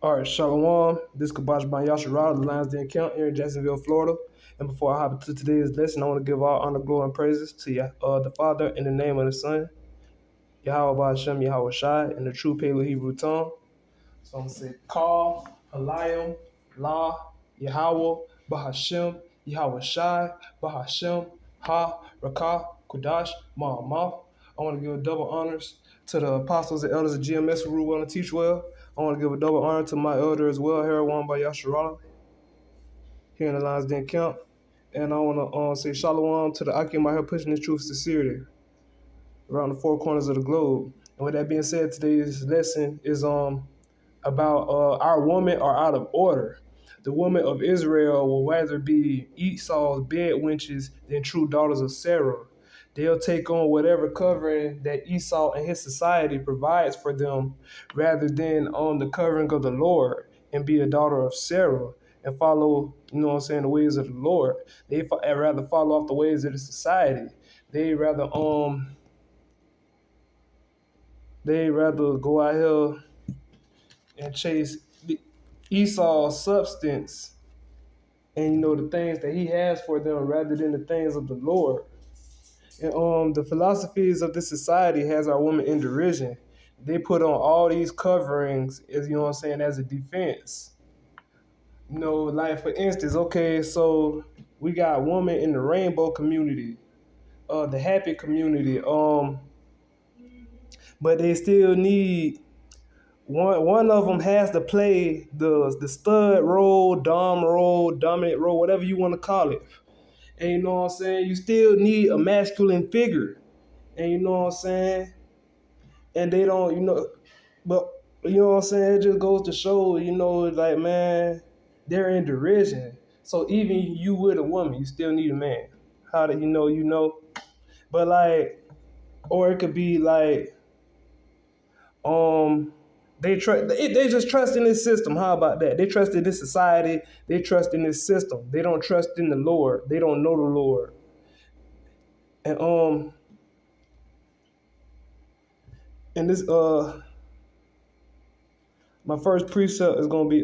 All right, Shalom. This is Kabash Ban Yasharada, the Lions Den Camp here in Jacksonville, Florida. And before I hop into today's lesson, I want to give all honor, glory, and praises to the Father in the name of the Son, Yahweh Ba'Shem, Yahweh Shai, in the true Paleo Hebrew tongue. So I'm going to say, Kal, Halayim, La, Yahweh, Bahashem, Yahweh Shai, Bahashem, Ha, Rakah, Kudash, Ma'amath. I want to give double honors to the apostles and elders of GMS who rule well and teach well. I want to give a double honor to my elder as well, Herawan by Yasharala, here in the Lions Den Camp. And I want to say shalom to the Akim out here pushing this truth sincerity around the four corners of the globe. And with that being said, today's lesson is about our women are out of order. The women of Israel will rather be Esau's bed wenches than true daughters of Sarah. They'll take on whatever covering that Esau and his society provides for them rather than on the covering of the Lord and be a daughter of Sarah and follow, the ways of the Lord. They rather follow off the ways of the society. They rather go out here and chase Esau's substance and the things that he has for them rather than the things of the Lord. And the philosophies of this society has our women in derision. They put on all these coverings as as a defense. Like for instance, okay, so we got women in the rainbow community, the happy community, but they still need one of them has to play the stud role, dom role, dominant role, whatever you want to call it. And you know what I'm saying? You still need a masculine figure. And you know what I'm saying? And they don't, but you know what I'm saying? It just goes to show, like, man, they're in derision. So even you with a woman, you still need a man. How do you know? But like, or it could be like, they just trust in this system. How about that? They trust in this society. They trust in this system. They don't trust in the Lord. They don't know the Lord. And this my first precept is gonna be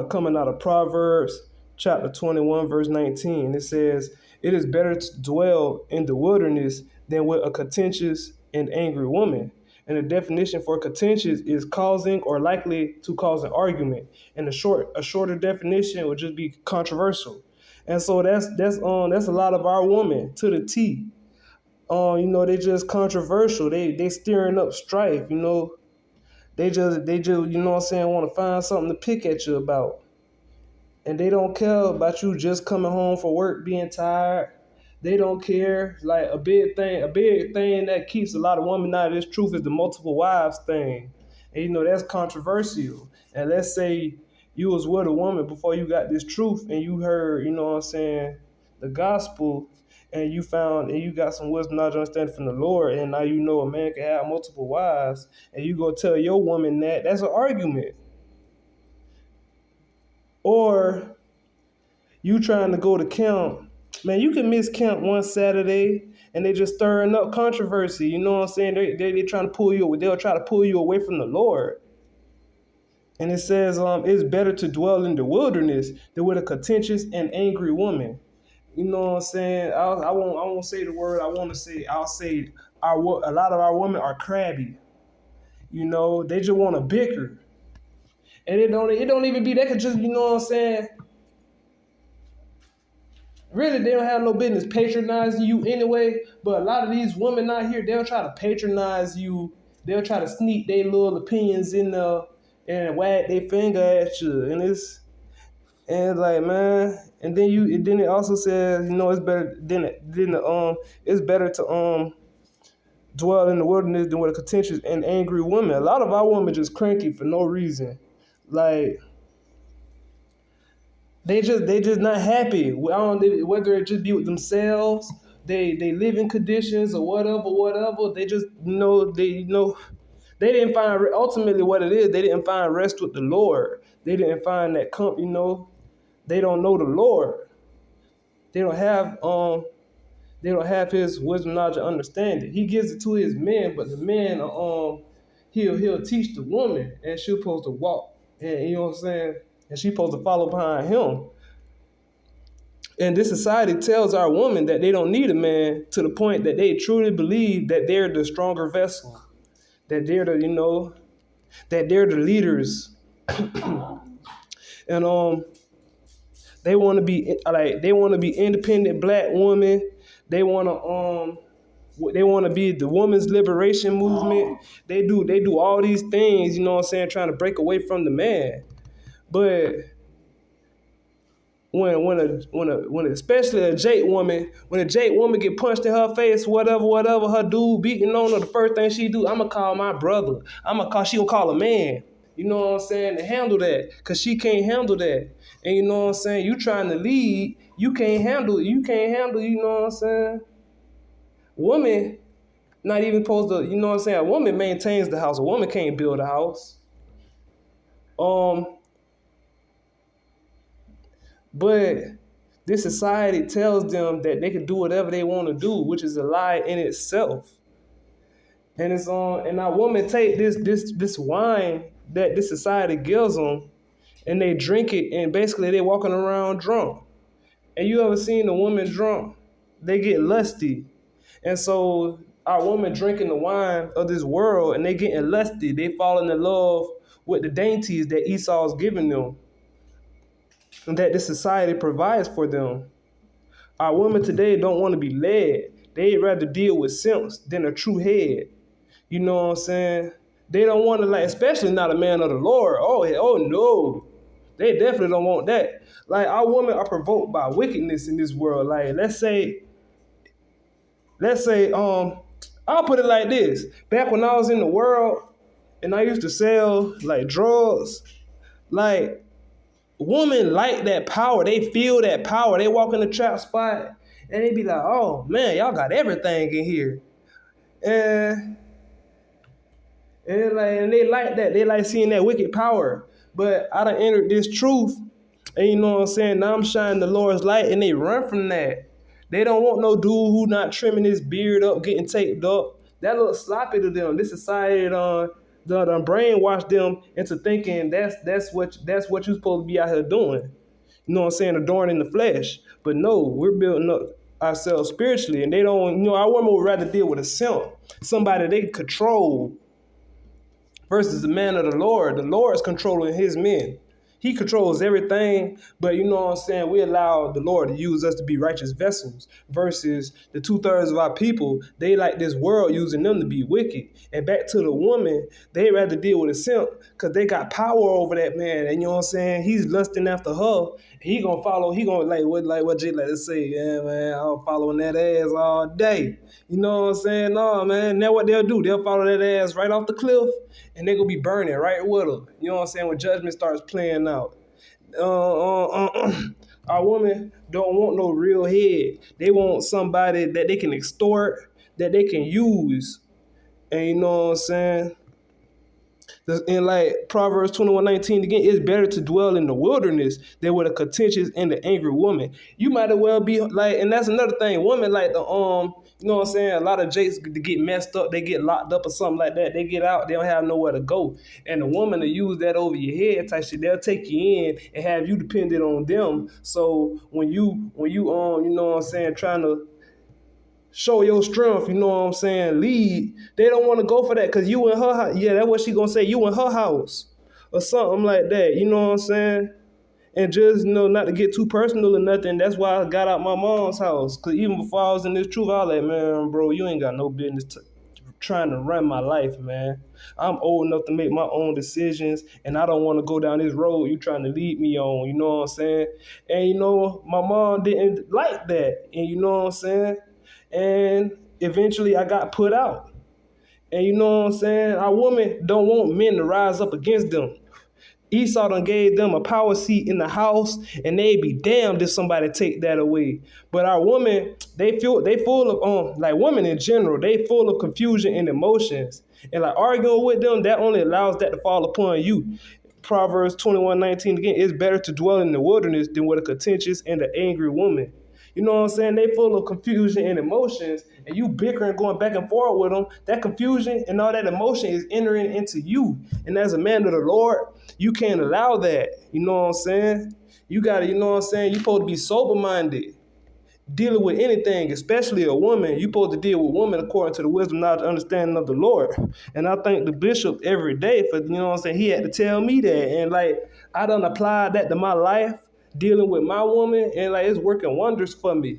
coming out of Proverbs chapter 21 verse 19. It says, "It is better to dwell in the wilderness than with a contentious and angry woman." And the definition for contentious is causing or likely to cause an argument. And a shorter definition would just be controversial. And so that's a lot of our women to the T. They just controversial. They stirring up strife. They just want to find something to pick at you about. And they don't care about you just coming home from work being tired. They don't care. Like a big thing that keeps a lot of women out of this truth is the multiple wives thing. And that's controversial. And let's say you was with a woman before you got this truth and you heard, the gospel, and you got some wisdom, knowledge, understanding from the Lord, and now a man can have multiple wives, and you go tell your woman that's an argument. Or you trying to go to camp, man, you can miss camp one Saturday and they just stirring up controversy. You know what I'm saying? They trying to pull you, they'll try to pull you away from the Lord. And it says, it's better to dwell in the wilderness than with a contentious and angry woman. You know what I'm saying? I won't say the word I want to say. I'll say a lot of our women are crabby. They just want to bicker. And it don't even be that. Could just, what I'm saying? Really, they don't have no business patronizing you anyway. But a lot of these women out here, they'll try to patronize you. They'll try to sneak their little opinions in there and wag their finger at you. And like, man, and then it also says, it's better it's better to dwell in the wilderness than with a contentious and angry woman. A lot of our women just cranky for no reason. Like, they just not happy. Whether it just be with themselves, they live in conditions or whatever. They just they didn't find ultimately what it is. They didn't find rest with the Lord. They didn't find that They don't know the Lord. They don't have His wisdom, knowledge, and understanding. He gives it to His men, but the men he'll teach the woman, and she's supposed to walk And you know what I'm saying? And she supposed to follow behind him. And this society tells our women that they don't need a man to the point that they truly believe that they're the stronger vessel, that they're the, that they're the leaders. And they want to be independent black women. They want to be the women's liberation movement. They do all these things, you know what I'm saying, trying to break away from the man. But when especially a Jake woman, when a Jake woman get punched in her face, whatever, her dude beating on her, the first thing she do, I'ma call my brother. She gonna call a man. You know what I'm saying? To handle that. Cause she can't handle that. And you know what I'm saying? You trying to lead, you can't handle, you know what I'm saying? Woman not even supposed to, you know what I'm saying? A woman maintains the house. A woman can't build a house. But this society tells them that they can do whatever they want to do, which is a lie in itself. And it's and our women take this wine that this society gives them, and they drink it, and basically they walking around drunk. And you ever seen a woman drunk? They get lusty. And so our women drinking the wine of this world, and they getting lusty. They falling in love with the dainties that Esau's giving them, and that this society provides for them. Our women today don't want to be led. They'd rather deal with simps than a true head. You know what I'm saying? They don't want to, especially not a man of the Lord. Oh no. They definitely don't want that. Our women are provoked by wickedness in this world. Let's say, I'll put it like this. Back when I was in the world and I used to sell drugs, women like that power. They feel that power. They walk in the trap spot and they be like, oh man, y'all got everything in here. And they like that. They like seeing that wicked power. But I done entered this truth, and you know what I'm saying? Now I'm shining the Lord's light, and they run from that. They don't want no dude who not trimming his beard up, getting taped up. That looks sloppy to them. This society done brainwashed them into thinking that's what you're supposed to be out here doing. You know what I'm saying? Adorning the flesh. But no, we're building up ourselves spiritually, and they don't. Our women would rather deal with a simp, somebody they can control, versus the man of the Lord. The Lord is controlling his men. He controls everything, but you know what I'm saying? We allow the Lord to use us to be righteous vessels versus the 2/3 of our people. They like this world using them to be wicked. And back to the woman, they rather deal with a simp because they got power over that man. And you know what I'm saying? He's lusting after her. He gonna follow. He gonna what Jay like to say. Yeah, man, I'm following that ass all day. You know what I'm saying? No, man. Now what they'll do? They'll follow that ass right off the cliff, and they gonna be burning right with her. You know what I'm saying? When judgment starts playing out. Our women don't want no real head. They want somebody that they can extort, that they can use. And you know what I'm saying? In Proverbs 21:19 again, it's better to dwell in the wilderness than with a contentious and the angry woman. You might as well be and that's another thing. Women you know what I'm saying? A lot of jakes get messed up, they get locked up or something like that. They get out, they don't have nowhere to go. And the woman will use that over your head type shit. They'll take you in and have you dependent on them. So when you you know what I'm saying, trying to show your strength, you know what I'm saying, lead, they don't want to go for that because you in her house. Yeah, that's what she gonna say, you in her house or something like that, you know what I'm saying? And just, not to get too personal or nothing, that's why I got out my mom's house. Because even before I was in this truth, I was like, man, bro, you ain't got no business trying to run my life, man. I'm old enough to make my own decisions, and I don't want to go down this road you trying to lead me on, you know what I'm saying? And, my mom didn't like that, and you know what I'm saying? And eventually I got put out. And you know what I'm saying? Our women don't want men to rise up against them. Esau done gave them a power seat in the house, and they'd be damned if somebody take that away. But our women, they full of women in general, they full of confusion and emotions. And arguing with them, that only allows that to fall upon you. Proverbs 21:19 again, it's better to dwell in the wilderness than with a contentious and an angry woman. You know what I'm saying? They full of confusion and emotions, and you bickering, going back and forth with them. That confusion and all that emotion is entering into you. And as a man of the Lord, you can't allow that. You know what I'm saying? You gotta, you know what I'm saying? You supposed to be sober-minded, dealing with anything, especially a woman. You supposed to deal with women according to the wisdom, knowledge, understanding of the Lord. And I thank the bishop every day for, you know what I'm saying, he had to tell me that. And like, I done applied that to my life, dealing with my woman, and like, it's working wonders for me.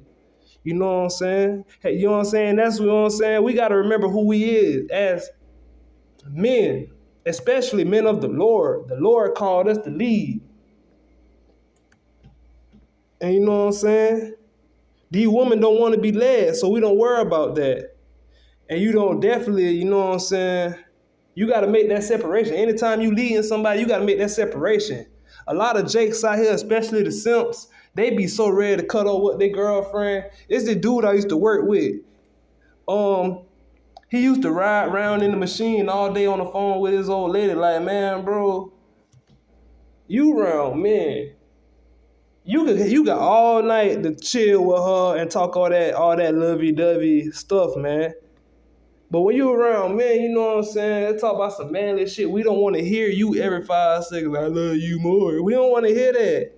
You know what I'm saying? Hey, you know what I'm saying? That's what I'm saying. We got to remember who we is as men, especially men of the Lord. The Lord called us to lead. And you know what I'm saying? These women don't want to be led, so we don't worry about that. And you don't definitely, you know what I'm saying? You got to make that separation. Anytime you leading somebody, you got to make that separation. A lot of jakes out here, especially the simps, they be so ready to cut off with their girlfriend. It's the dude I used to work with. He used to ride around in the machine all day on the phone with his old lady. Like, man, bro, you around, man. You got all night to chill with her and talk all that lovey-dovey stuff, man. But when you around men, you know what I'm saying, they talk about some manly shit. We don't want to hear you every 5 seconds. I love you more. We don't want to hear that.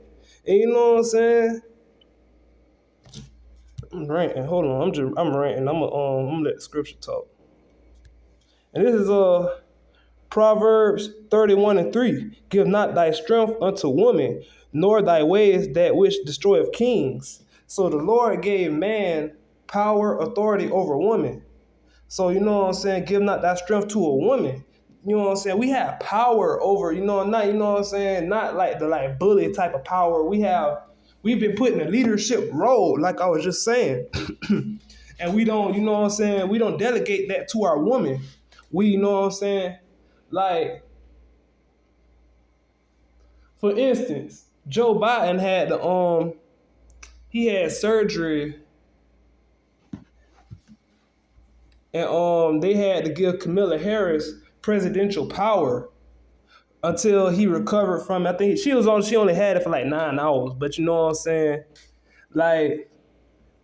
And you know what I'm saying? I'm ranting. Hold on. I'm ranting. I'm gonna let the scripture talk. And this is Proverbs 31:3. Give not thy strength unto woman, nor thy ways that which destroyeth kings. So the Lord gave man power, authority over woman. So you know what I'm saying? Give not thy strength to a woman. You know what I'm saying? We have power over, you know what I'm saying? Not like the bully type of power. We've been put in a leadership role, like I was just saying. And we don't, you know what I'm saying? We don't delegate that to our woman. We, you know what I'm saying? Like, for instance, Joe Biden had he had surgery, and they had to give Kamala Harris presidential power until he recovered from it. I think she only had it for like 9 hours, but you know what I'm saying? Like,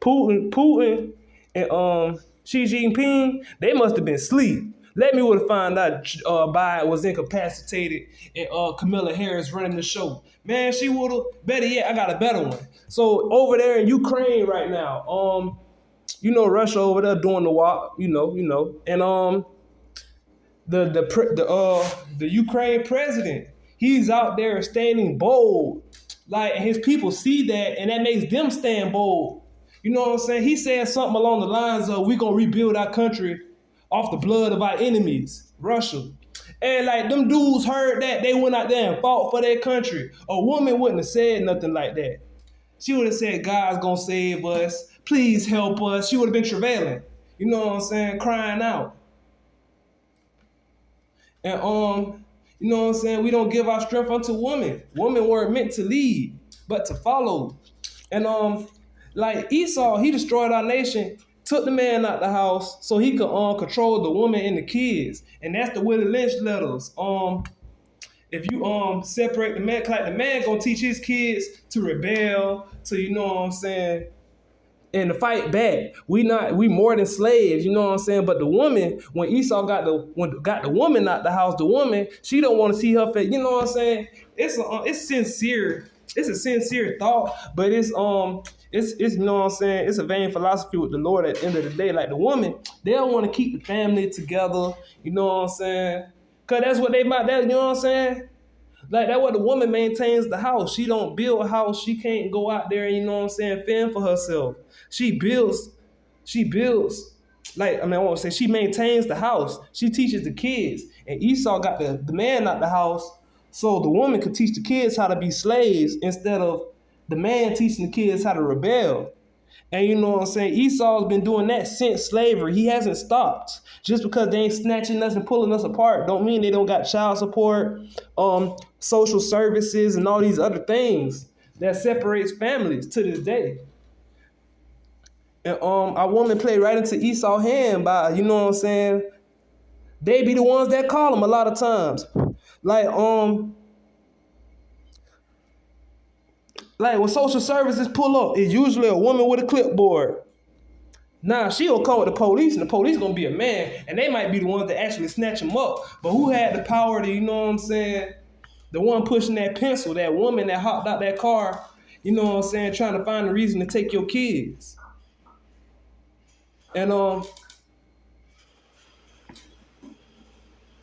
Putin and Xi Jinping, they must have been asleep. Let me would have found out Biden was incapacitated and Kamala Harris running the show. Man, she would have. Better yet, I got a better one. So over there in Ukraine right now, you know, Russia over there doing the war, you know, and the Ukraine president, he's out there standing bold, like, and his people see that, and that makes them stand bold. You know what I'm saying? He said something along the lines of, "We gonna rebuild our country off the blood of our enemies, Russia." And like, them dudes heard that, they went out there and fought for their country. A woman wouldn't have said nothing like that. She would have said, "God's gonna save us. Please help us." She would have been travailing. You know what I'm saying? Crying out. And you know what I'm saying? We don't give our strength unto women. Women weren't meant to lead, but to follow. And like Esau, he destroyed our nation, took the man out the house so he could control the woman and the kids. And that's the Willie Lynch letters. If you separate the man, like the man gonna teach his kids to rebel, to, you know what I'm saying, and to fight back. We more than slaves, you know what I'm saying? But the woman, when Esau got the woman out the house, the woman, she don't want to see her face. You know what I'm saying? It's sincere. It's a sincere thought, but it's you know what I'm saying? It's a vain philosophy with the Lord at the end of the day. Like, the woman, they don't want to keep the family together. You know what I'm saying? Cause that's what they about. That, you know what I'm saying? Like, that's what the woman maintains the house. She don't build a house. She can't go out there and, you know what I'm saying, fend for herself. She builds. Like, I want to say, she maintains the house. She teaches the kids. And Esau got the man out the house so the woman could teach the kids how to be slaves instead of the man teaching the kids how to rebel. And you know what I'm saying? Esau's been doing that since slavery. He hasn't stopped. Just because they ain't snatching us and pulling us apart don't mean they don't got child support, social services, and all these other things that separates families to this day. And our woman play right into Esau's hand by, you know what I'm saying, they be the ones that call him a lot of times. Like, Like when social services pull up, it's usually a woman with a clipboard. Nah, she'll call the police, and the police gonna be a man, and they might be the ones that actually snatch him up. But who had the power to, you know what I'm saying? The one pushing that pencil, that woman that hopped out that car, you know what I'm saying, trying to find a reason to take your kids. And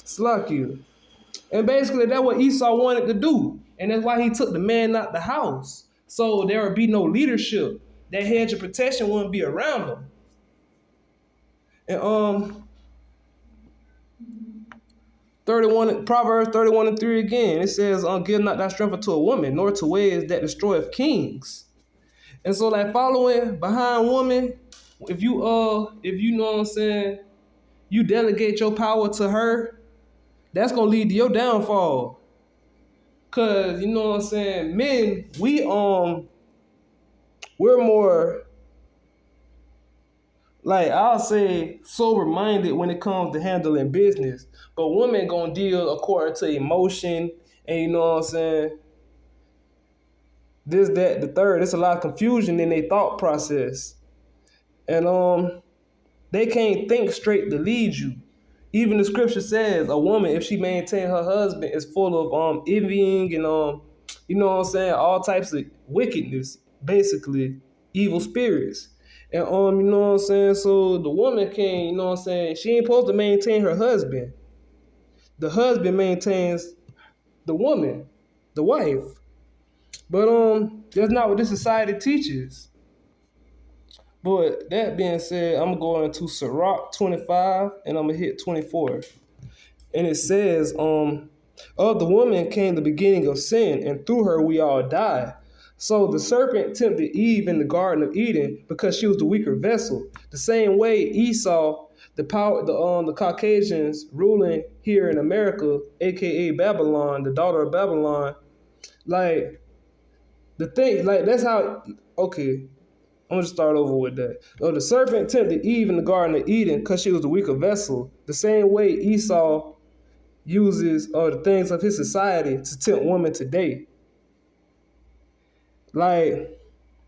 sluck you. And basically that's what Esau wanted to do. And that's why he took the man out the house. So there would be no leadership. That hedge of protection wouldn't be around him. And Proverbs 31:3 again, it says, give not thy strength unto a woman, nor to ways that destroyeth kings. And so like following behind woman, if you know what I'm saying, you delegate your power to her, that's gonna lead to your downfall. Cause you know what I'm saying, men, we're more, like I'll say, sober-minded when it comes to handling business. But women gonna deal according to emotion, and you know what I'm saying, this, that, the third. There's a lot of confusion in their thought process. And they can't think straight to lead you. Even the scripture says a woman, if she maintain her husband, is full of envying and you know what I'm saying, all types of wickedness, basically evil spirits. And you know what I'm saying, so the woman can, you know what I'm saying, she ain't supposed to maintain her husband. The husband maintains the woman, the wife. But that's not what this society teaches. But that being said, I'm going to Sirach 25 and I'm gonna hit 24. And it says, of the woman came the beginning of sin, and through her we all die. So the serpent tempted Eve in the Garden of Eden because she was the weaker vessel. The same way Esau, the Caucasians ruling here in America, aka Babylon, the daughter of Babylon, like the thing, like that's how. Okay, I'm gonna start over with that. The serpent tempted Eve in the Garden of Eden because she was the weaker vessel. The same way Esau uses the things of his society to tempt women today. Like,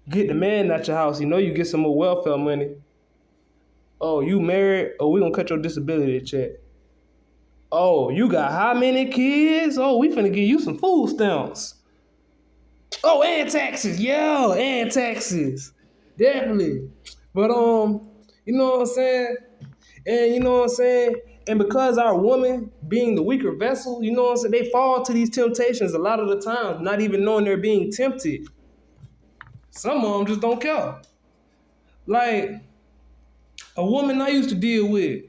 get the man out your house. You know you get some more welfare money. Oh, you married? Oh, we gonna cut your disability check. Oh, you got how many kids? Oh, we finna give you some food stamps. Oh, and taxes. Yo, and taxes. Definitely. But you know what I'm saying? And you know what I'm saying? And because our woman being the weaker vessel, you know what I'm saying, they fall to these temptations a lot of the times, not even knowing they're being tempted. Some of them just don't care. Like a woman I used to deal with,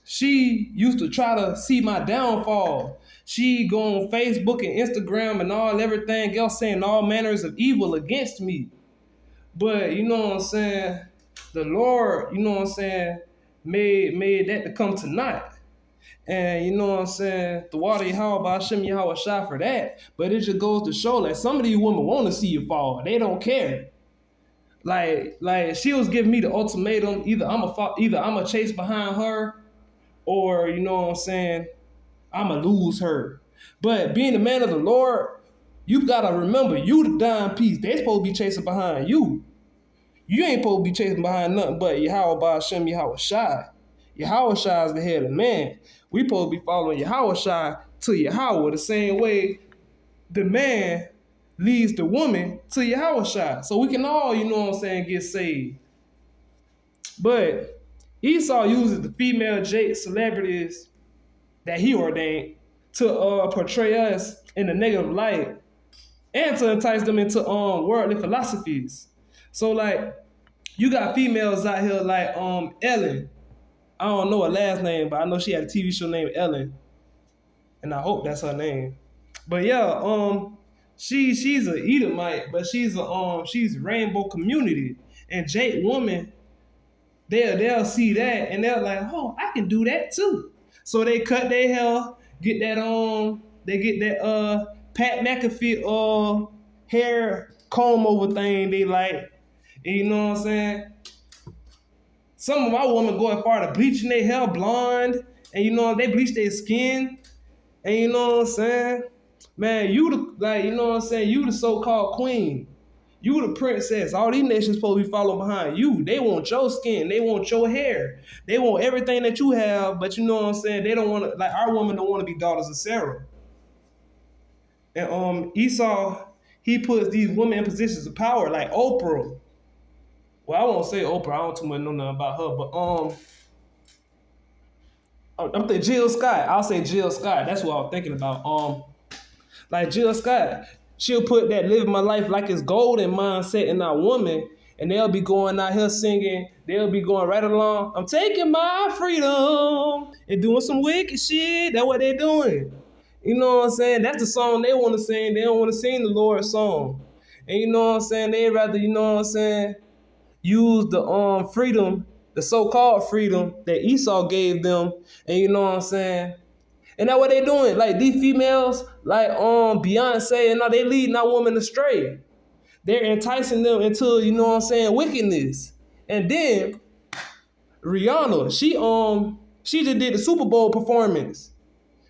she used to try to see my downfall. She go on Facebook and Instagram and everything else saying all manners of evil against me. But you know what I'm saying, the Lord, you know what I'm saying, made that to come to naught. And you know what I'm saying, the water Yahweh, Hashem Yahweh shot for that. But it just goes to show that some of these women want to see you fall. They don't care. Like she was giving me the ultimatum, either I'ma chase behind her, or you know what I'm saying, I'ma lose her. But being the man of the Lord, you gotta remember, you the dime piece. They supposed to be chasing behind you. You ain't supposed to be chasing behind nothing but Yahweh Hashem Yahweh Shai. Yahweh Shai is the head of man. We supposed to be following Yahweh Shai to Yahweh the same way the man leads the woman to Yahweh Shai. So we can all, you know what I'm saying, get saved. But Esau uses the female celebrities that he ordained to portray us in a negative light and to entice them into worldly philosophies. So like, you got females out here like Ellen. I don't know her last name, but I know she had a TV show named Ellen, and I hope that's her name. But yeah, she's a Edomite, but she's rainbow community. And Jake woman, they'll see that and they're like, oh, I can do that too. So they cut their hair, get that they get that Pat McAfee hair comb over thing they like. And you know what I'm saying? Some of my women go as far to bleaching their hair blonde, and you know, they bleach their skin, and you know what I'm saying? Man, you the, like, you know what I'm saying? You the so-called queen. You the princess. All these nations supposed to be following behind you. They want your skin. They want your hair. They want everything that you have, but you know what I'm saying? They don't want to, like, our women don't want to be daughters of Sarah. And Esau, he puts these women in positions of power, like Oprah. Well, I won't say Oprah. I don't too much know nothing about her, but I'm thinking Jill Scott. I'll say Jill Scott. That's what I was thinking about. Like Jill Scott, she'll put that living my life like it's golden mindset in our woman, and they'll be going out here singing. They'll be going right along. I'm taking my freedom and doing some wicked shit. That's what they're doing. You know what I'm saying? That's the song they want to sing. They don't want to sing the Lord's song. And you know what I'm saying? They rather, you know what I'm saying, use the freedom, the so-called freedom that Esau gave them. And you know what I'm saying? And that's what they doing. Like these females, like Beyonce and all, they leading our women astray. They're enticing them into, you know what I'm saying, wickedness. And then Rihanna, she just did the Super Bowl performance.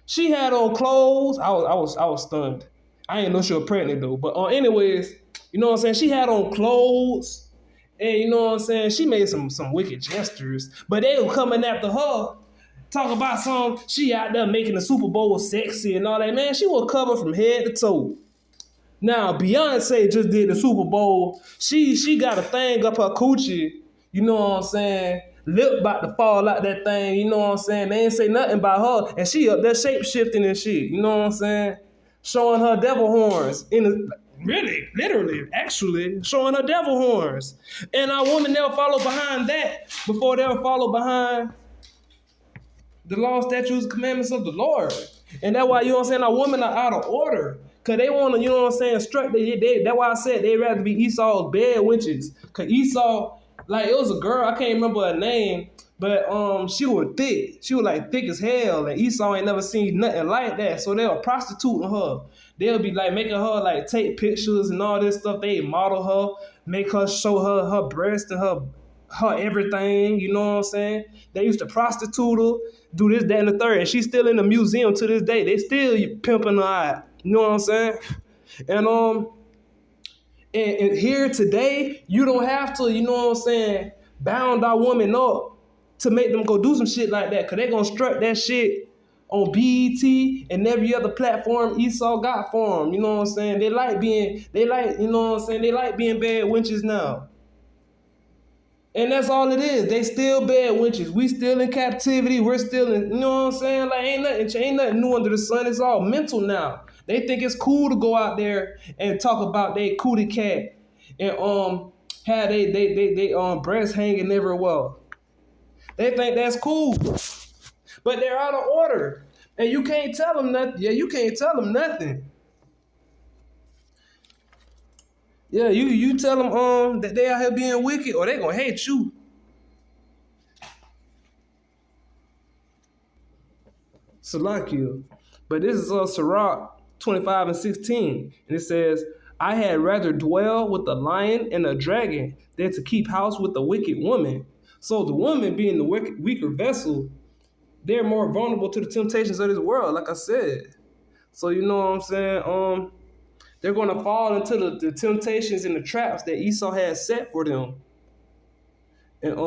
She had on clothes. I was stunned. I didn't know she was pregnant though. But anyways, you know what I'm saying? She had on clothes. And you know what I'm saying? She made some wicked gestures. But they were coming after her. Talk about she out there making the Super Bowl sexy and all that. Man, she was covered from head to toe. Now, Beyonce just did the Super Bowl. She got a thing up her coochie. You know what I'm saying? Lip about to fall out that thing. You know what I'm saying? They ain't say nothing about her. And she up there shape shifting and shit. You know what I'm saying? Showing her devil horns. Really, literally, actually, showing her devil horns. And our woman never follow behind that before they'll follow behind the law, statutes, commandments of the Lord. And that's why, you know what I'm saying, our women are out of order. Because they want to, you know what I'm saying, strut. That's why I said they'd rather be Esau's bed wenches. Because Esau, like, it was a girl, I can't remember her name, but she was thick. She was like thick as hell. And Esau ain't never seen nothing like that. So they were prostituting her. They'll be like making her like take pictures and all this stuff. They model her, make her show her breast and her everything, you know what I'm saying? They used to prostitute her, do this, that, and the third. And she's still in the museum to this day. They still pimping her out. You know what I'm saying? And here today, you don't have to, you know what I'm saying, bound our woman up to make them go do some shit like that. Cause they gonna strut that shit on BET and every other platform Esau got for them. You know what I'm saying? They like, you know what I'm saying? They like being bad wenches now. And that's all it is. They still bad wenches. We still in captivity. We're still in, you know what I'm saying? Like ain't nothing new under the sun. It's all mental now. They think it's cool to go out there and talk about they cootie cat and have they breasts hanging everywhere. They think that's cool. But they're out of order. And you can't tell them nothing. Yeah, you can't tell them nothing. Yeah, you tell them that they out here being wicked, or they gonna hate you. Salakia. But this is Sirach 25 and 16. And it says, I had rather dwell with a lion and a dragon than to keep house with a wicked woman. So the woman being the weaker vessel, they're more vulnerable to the temptations of this world, like I said. So you know what I'm saying? They're going to fall into the temptations and the traps that Esau had set for them. And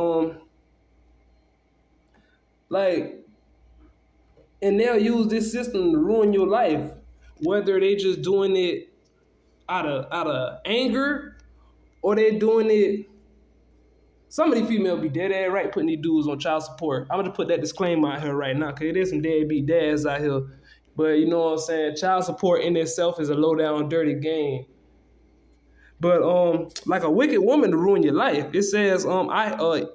and they'll use this system to ruin your life, whether they just doing it out of anger or they doing it. Some of these females be dead right putting these dudes on child support. I'm gonna put that disclaimer out here right now, cause there's some deadbeat dads out here. But you know what I'm saying? Child support in itself is a low down, dirty game. But like a wicked woman to ruin your life. It says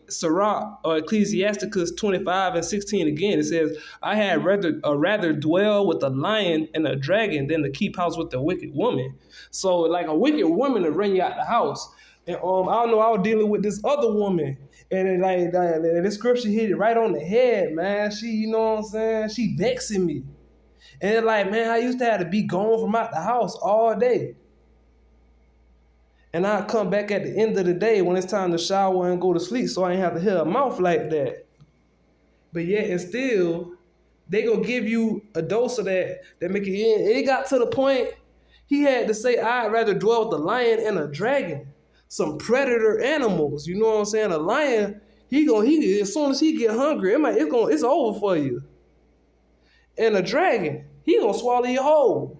Sirach Ecclesiasticus 25 and 16 again. It says, I had rather dwell with a lion and a dragon than to keep house with a wicked woman. So like a wicked woman to run you out the house. And I don't know, I was dealing with this other woman. And the scripture hit it right on the head, man. She, you know what I'm saying? She vexing me. And it's like, man, I used to have to be gone from out the house all day. And I come back at the end of the day when it's time to shower and go to sleep so I ain't have to hear her mouth like that. But yet and still, they gonna give you a dose of that make it in. It got to the point he had to say, I'd rather dwell with a lion and a dragon, some predator animals. You know what I'm saying? A lion, he as soon as he get hungry, it's over for you. And a dragon, he gonna swallow you whole,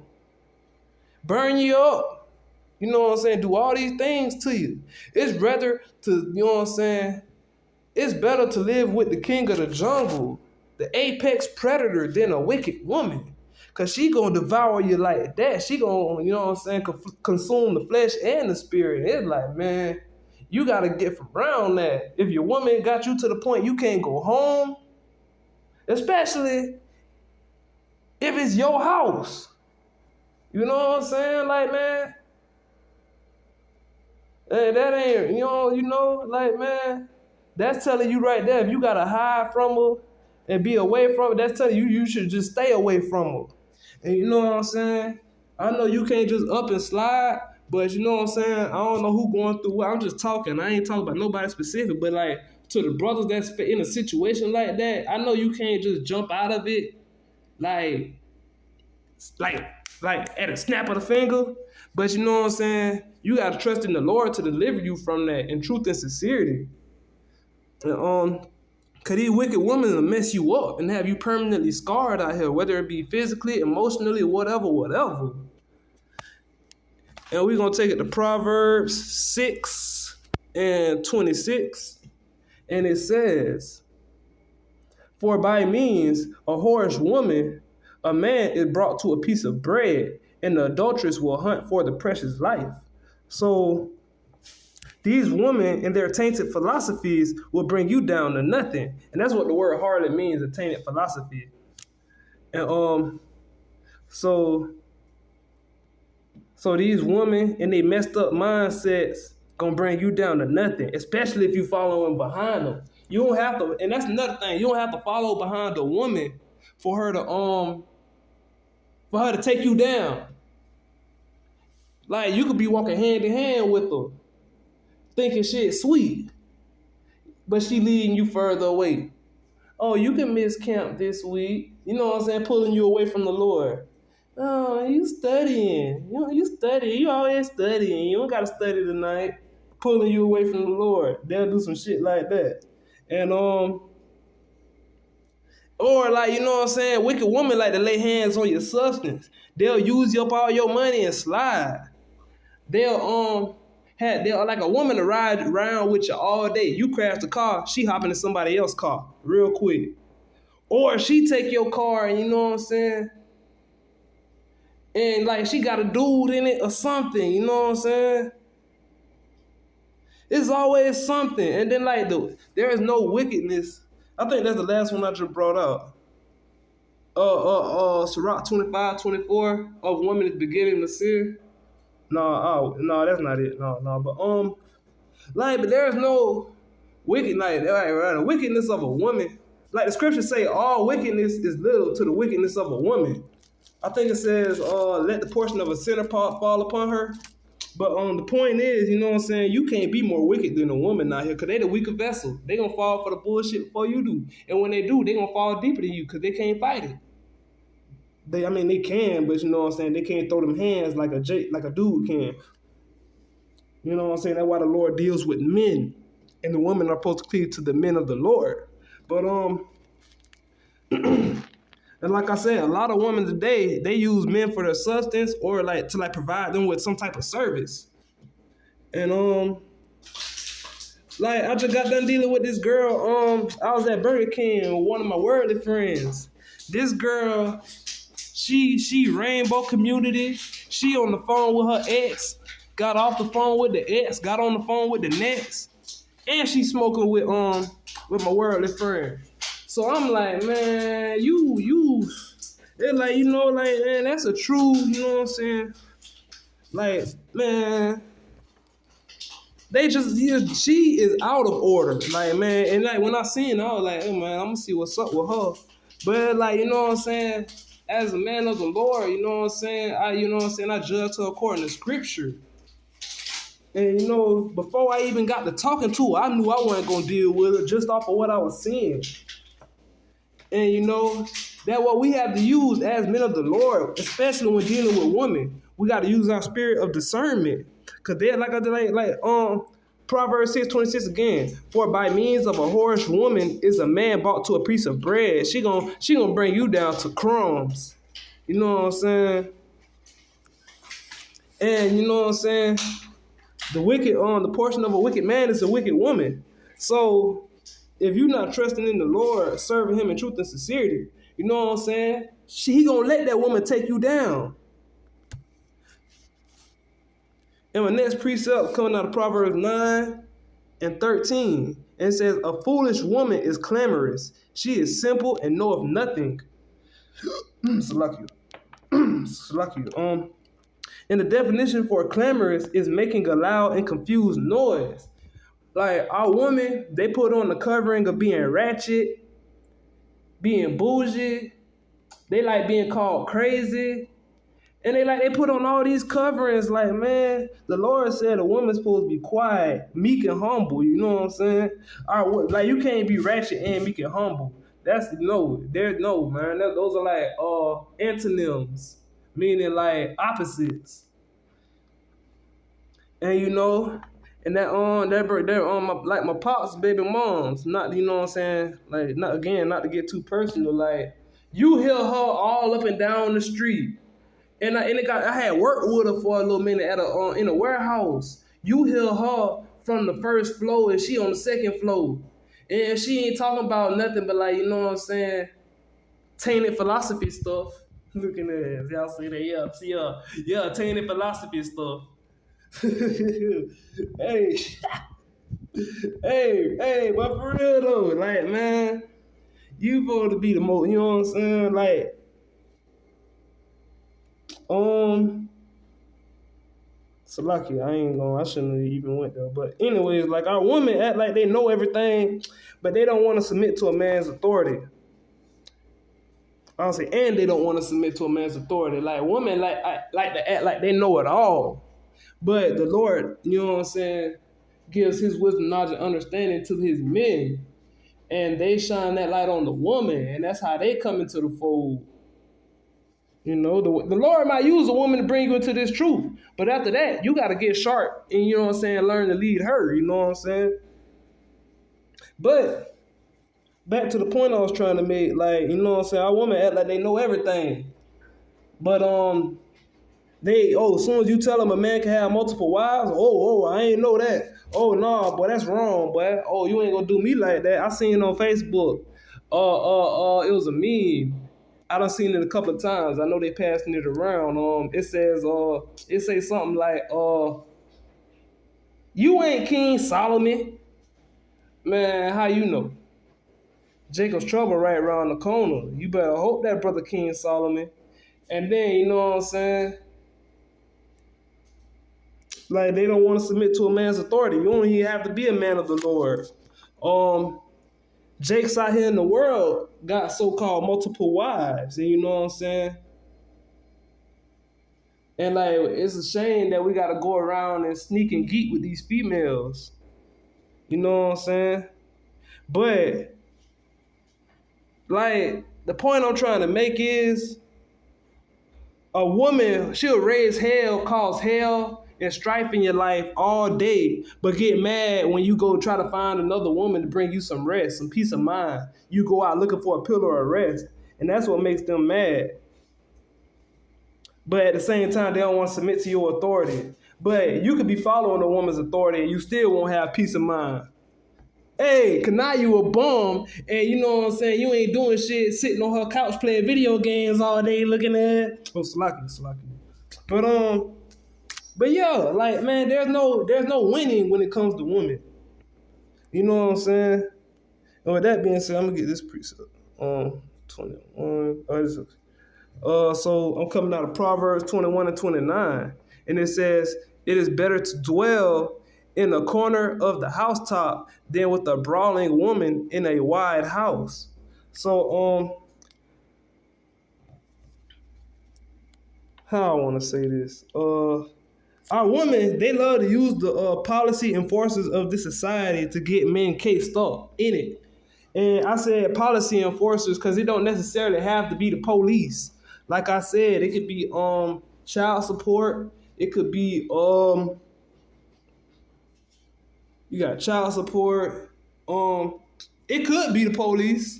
burn you up. You know what I'm saying? Do all these things to you. It's better to, you know what I'm saying? It's better to live with the king of the jungle, the apex predator, than a wicked woman. Because she going to devour you like that. She going to, you know what I'm saying, consume the flesh and the spirit. It's like, man, you got to get from around that. If your woman got you to the point you can't go home, especially if it's your house. You know what I'm saying? Like, man, hey, that ain't, you know, like, man, that's telling you right there, if you got to hide from her and be away from her, that's telling you you should just stay away from her. And you know what I'm saying? I know you can't just up and slide, but you know what I'm saying? I don't know who going through what. I'm just talking. I ain't talking about nobody specific, but like to the brothers that's in a situation like that, I know you can't just jump out of it like at a snap of the finger. But you know what I'm saying? You got to trust in the Lord to deliver you from that in truth and sincerity. And, cause these wicked women will mess you up and have you permanently scarred out here, whether it be physically, emotionally, whatever. And we're gonna take it to Proverbs 6:26. And it says, for by means a whorish woman, a man is brought to a piece of bread, and the adulteress will hunt for the precious life. So these women and their tainted philosophies will bring you down to nothing. And that's what the word harlot means, a tainted philosophy. And so these women and they messed up mindsets gonna bring you down to nothing, especially if you following behind them. You don't have to, and that's another thing, you don't have to follow behind a woman for her to take you down. Like you could be walking hand in hand with her, thinking shit sweet, but she leading you further away. Oh, you can miss camp this week. You know what I'm saying? Pulling you away from the Lord. Oh, you studying. You studying. You always studying. You don't got to study tonight. Pulling you away from the Lord. They'll do some shit like that. And, or like, you know what I'm saying? Wicked women like to lay hands on your substance. They'll use up all your money and slide. They'll like a woman to ride around with you all day. You crash the car, she hop into somebody else's car real quick. Or she take your car and you know what I'm saying? And like she got a dude in it or something, you know what I'm saying? It's always something. And then like there is no wickedness. I think that's the last one I just brought up. Sirach 25:24 of women is beginning to sin. No, that's not it. No, but but there's no the wickedness of a woman. Like the scriptures say, all wickedness is little to the wickedness of a woman. I think it says, let the portion of a sinner fall upon her. But the point is, you know what I'm saying, you can't be more wicked than a woman out here, because they the weaker vessel. They gonna fall for the bullshit before you do. And when they do, they gonna fall deeper than you because they can't fight it. They can, but you know what I'm saying, they can't throw them hands like a dude can. You know what I'm saying? That's why the Lord deals with men, and the women are supposed to cleave to the men of the Lord. But and like I said, a lot of women today, they use men for their substance or to provide them with some type of service. And I just got done dealing with this girl. I was at Burger King with one of my worldly friends. This girl, she rainbow community. She on the phone with her ex, got off the phone with the ex, got on the phone with the next, and she smoking with my worldly friend. So I'm like, man, it's like, you know, like, man, that's a true, you know what I'm saying? Like, man, she is out of order. Like, man, and like when I seen her, I was like, hey, man, I'm gonna see what's up with her. But like, you know what I'm saying? As a man of the Lord, you know what I'm saying? I judge her according to scripture. And, you know, before I even got to talking to her, I knew I wasn't going to deal with her just off of what I was seeing. And, you know, That's what we have to use as men of the Lord, especially when dealing with women. We got to use our spirit of discernment. Cause they're Proverbs 6:26 again. For by means of a whorish woman is a man brought to a piece of bread. She gonna bring you down to crumbs. You know what I'm saying? And you know what I'm saying? The portion of a wicked man is a wicked woman. So if you're not trusting in the Lord, serving him in truth and sincerity, you know what I'm saying? He gonna let that woman take you down. And my next precept coming out of Proverbs 9:13. And it says, a foolish woman is clamorous. She is simple and knoweth nothing. Salakia. And the definition for clamorous is making a loud and confused noise. Like our women, they put on the covering of being ratchet, being bougie. They like being called crazy. And they put on all these coverings. Like, man, the Lord said a woman's supposed to be quiet, meek and humble. You know what I'm saying? Like you can't be ratchet and meek and humble. That's no, man. Those are like antonyms, meaning like opposites. And you know, and they're my pops, baby moms. Not, you know what I'm saying? Like, not to get too personal. Like, you hear her all up and down the street, and I had worked with her for a little minute in a warehouse. You hear her from the first floor, and she on the second floor, and she ain't talking about nothing but, like, you know what I'm saying, tainted philosophy stuff. Looking at it, y'all see that? Yeah, tainted philosophy stuff. hey, but for real though, like, man, you supposed to be the most, you know what I'm saying? Like, so lucky, I shouldn't have even went there. But anyways, like, our women act like they know everything, but they don't want to submit to a man's authority. And they don't want to submit to a man's authority. Like, women like to act like they know it all. But the Lord, you know what I'm saying, gives his wisdom, knowledge, and understanding to his men. And they shine that light on the woman. And that's how they come into the fold. You know, the Lord might use a woman to bring you into this truth. But after that, you got to get sharp and, you know what I'm saying, learn to lead her. You know what I'm saying? But back to the point I was trying to make, like, you know what I'm saying, our women act like they know everything. But, as soon as you tell them a man can have multiple wives, I ain't know that. Oh, no, boy, that's wrong, boy. Oh, you ain't gonna do me like that. I seen it on Facebook. It was a meme. I done seen it a couple of times. I know they passing it around. It says something like, you ain't King Solomon. Man, how you know? Jacob's trouble right around the corner. You better hope that brother King Solomon. And then, you know what I'm saying? Like, they don't want to submit to a man's authority. You only have to be a man of the Lord. Jake's out here in the world got so-called multiple wives. And you know what I'm saying? And, like, it's a shame that we got to go around and sneak and geek with these females. You know what I'm saying? But, like, the point I'm trying to make is a woman, she'll raise hell, cause hell and strife in your life all day, but get mad when you go try to find another woman to bring you some rest, some peace of mind. You go out looking for a pillar of rest, and that's what makes them mad. But at the same time, they don't want to submit to your authority. But you could be following a woman's authority and you still won't have peace of mind. Hey, cause now you a bum, and you know what I'm saying, you ain't doing shit, sitting on her couch playing video games all day looking at. Oh, slacky. But yeah, like, man, there's no winning when it comes to women. You know what I'm saying? And with that being said, I'm gonna get this precept. 21. So I'm coming out of Proverbs 21:29, and it says, "It is better to dwell in a corner of the housetop than with a brawling woman in a wide house." So how I want to say this? Our women, they love to use the policy enforcers of this society to get men cased up in it. And I said policy enforcers because it don't necessarily have to be the police. Like I said, it could be child support. It could be you got child support. It could be the police.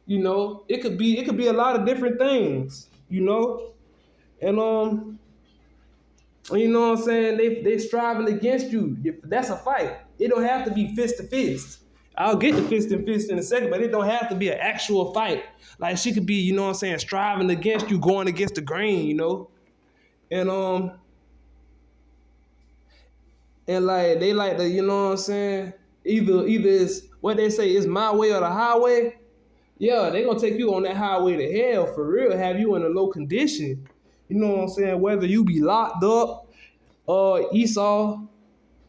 You know, it could be a lot of different things. You know, and you know what I'm saying? They striving against you. That's a fight. It don't have to be fist to fist. I'll get the fist and fist in a second, but it don't have to be an actual fight. Like she could be, you know what I'm saying, striving against you, going against the grain, you know? And like they like to, you know what I'm saying? Either it's what they say is my way or the highway. Yeah, they gonna take you on that highway to hell for real, have you in a low condition. You know what I'm saying? Whether you be locked up, Esau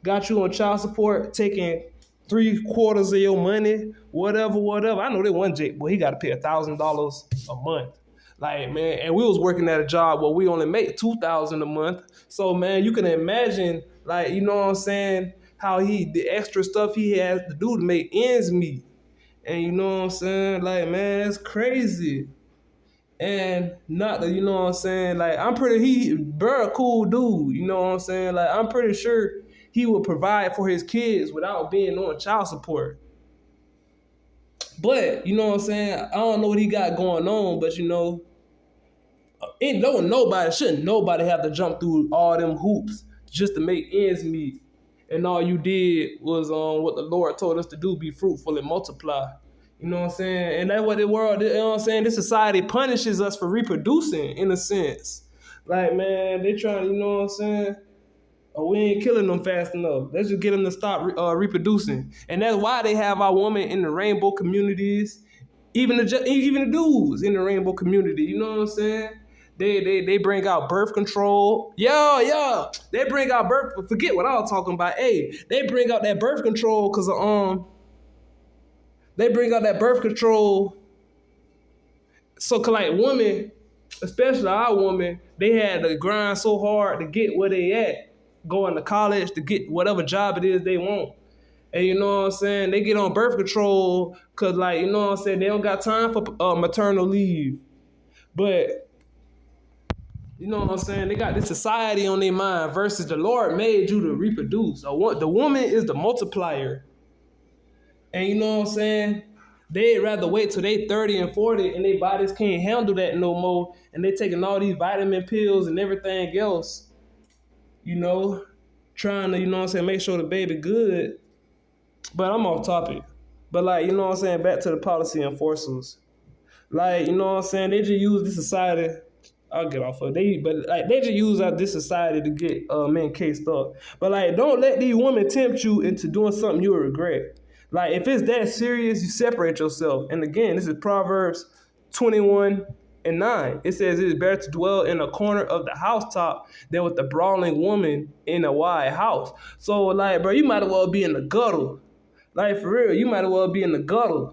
got you on child support, taking 3/4 of your money, whatever. I know that one Jake, boy, he got to pay $1,000 a month. Like, man, and we was working at a job where we only make $2,000 a month. So, man, you can imagine, like, you know what I'm saying, how the extra stuff he has to do to make ends meet. And you know what I'm saying? Like, man, it's crazy. And not that, you know what I'm saying, like, Burr a cool dude, you know what I'm saying? Like, I'm pretty sure he would provide for his kids without being on child support. But, you know what I'm saying, I don't know what he got going on, but, you know, shouldn't nobody have to jump through all them hoops just to make ends meet. And all you did was what the Lord told us to do, be fruitful and multiply. You know what I'm saying? And that's what the world, you know what I'm saying? This society punishes us for reproducing, in a sense. Like, man, they trying to, you know what I'm saying? Oh, we ain't killing them fast enough. Let's just get them to stop reproducing. And that's why they have our women in the rainbow communities, even the dudes in the rainbow community. You know what I'm saying? They bring out birth control. Yeah. They bring out forget what I was talking about. Hey, they bring out that birth control because they bring out that birth control. So, like, women, especially our women, they had to grind so hard to get where they at, going to college to get whatever job it is they want. And you know what I'm saying? They get on birth control because, like, you know what I'm saying, they don't got time for maternal leave. But, you know what I'm saying, they got this society on their mind versus the Lord made you to reproduce. So the woman is the multiplier. And you know what I'm saying? They'd rather wait till they 30 and 40 and their bodies can't handle that no more. And they taking all these vitamin pills and everything else, you know, trying to, you know what I'm saying, make sure the baby good. But I'm off topic. But, like, you know what I'm saying, back to the policy enforcers. Like, you know what I'm saying, they just use this society. I'll get off of it. They just use this society to get men cased up. But, like, don't let these women tempt you into doing something you'll regret. Like, if it's that serious, you separate yourself. And again, this is Proverbs 21:9. It says, it is better to dwell in a corner of the housetop than with a brawling woman in a wide house. So, like, bro, you might as well be in the gutter. Like, for real, you might as well be in the gutter.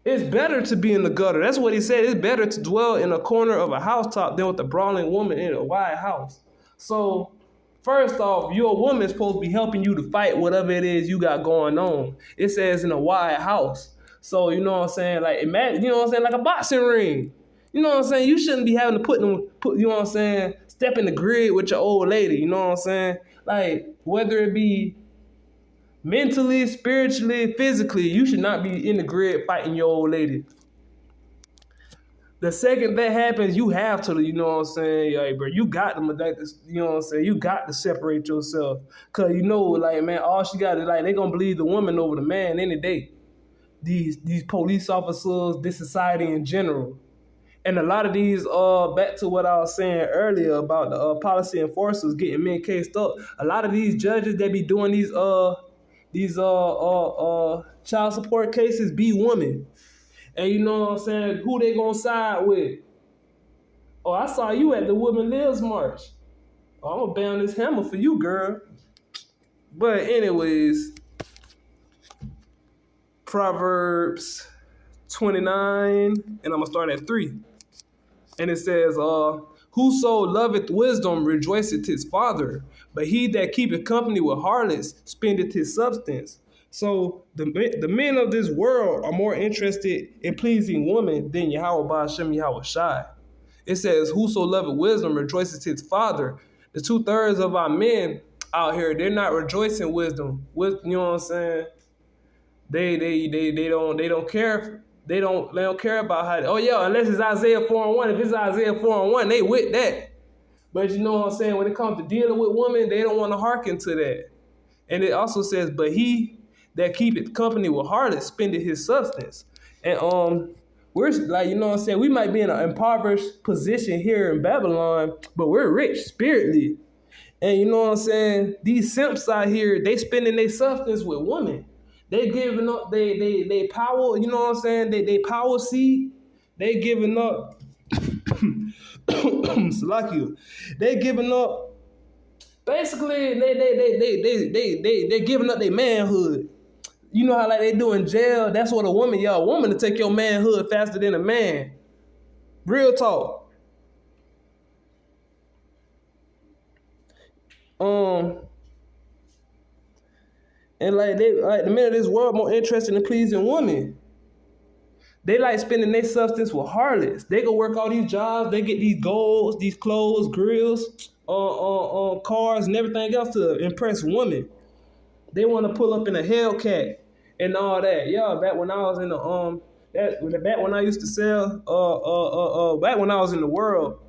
It's better to be in the gutter. That's what he said. It's better to dwell in a corner of a housetop than with a brawling woman in a wide house. So, first off, your woman is supposed to be helping you to fight whatever it is you got going on. It says in a wide house. So, you know what I'm saying? Like, imagine, you know what I'm saying? Like a boxing ring. You know what I'm saying? You shouldn't be having to put, you know what I'm saying, step in the grid with your old lady. You know what I'm saying? Like, whether it be mentally, spiritually, physically, you should not be in the grid fighting your old lady. The second that happens, you have to, you know what I'm saying, like, bro, you got to, you know what I'm saying, you got to separate yourself. Because, you know, like, man, all she got is, like, they going to believe the woman over the man any day. These police officers, this society in general. And a lot of these, back to what I was saying earlier about the policy enforcers getting men cased up, a lot of these judges that be doing these child support cases be women. And you know what I'm saying? Who they gonna side with? Oh, I saw you at the Women Lives March. Oh, I'm gonna bang this hammer for you, girl. But anyways, Proverbs 29, and I'm gonna start at 3. And it says, whoso loveth wisdom rejoiceth his father, but he that keepeth company with harlots spendeth his substance. So the men of this world are more interested in pleasing women than Yahweh Ba'ashem Yahweh Shai. It says, whoso loveth wisdom rejoices his father. The 2/3 of our men out here, they're not rejoicing wisdom. You know what I'm saying? They don't care. They don't care about how. Oh yeah, unless it's Isaiah 4:1. If it's Isaiah 4:1, they with that. But you know what I'm saying? When it comes to dealing with women, they don't want to hearken to that. And it also says, but he that keepeth company with harlots spendeth his substance. And we're like, you know what I'm saying? We might be in an impoverished position here in Babylon, but we're rich spiritually. And you know what I'm saying? These simps out here, they spending their substance with women. They giving up they power, you know what I'm saying? They power seed. They giving up Salakia. They giving up basically they giving up their manhood. You know how like they do in jail? That's what a woman, y'all. A woman to take your manhood faster than a man. Real talk. And like the men of this world more interested in pleasing women. They like spending their substance with harlots. They go work all these jobs. They get these golds, these clothes, grills, cars, and everything else to impress women. They want to pull up in a Hellcat and all that. Yeah, back when I was in the back when I used to sell, back when I was in the world,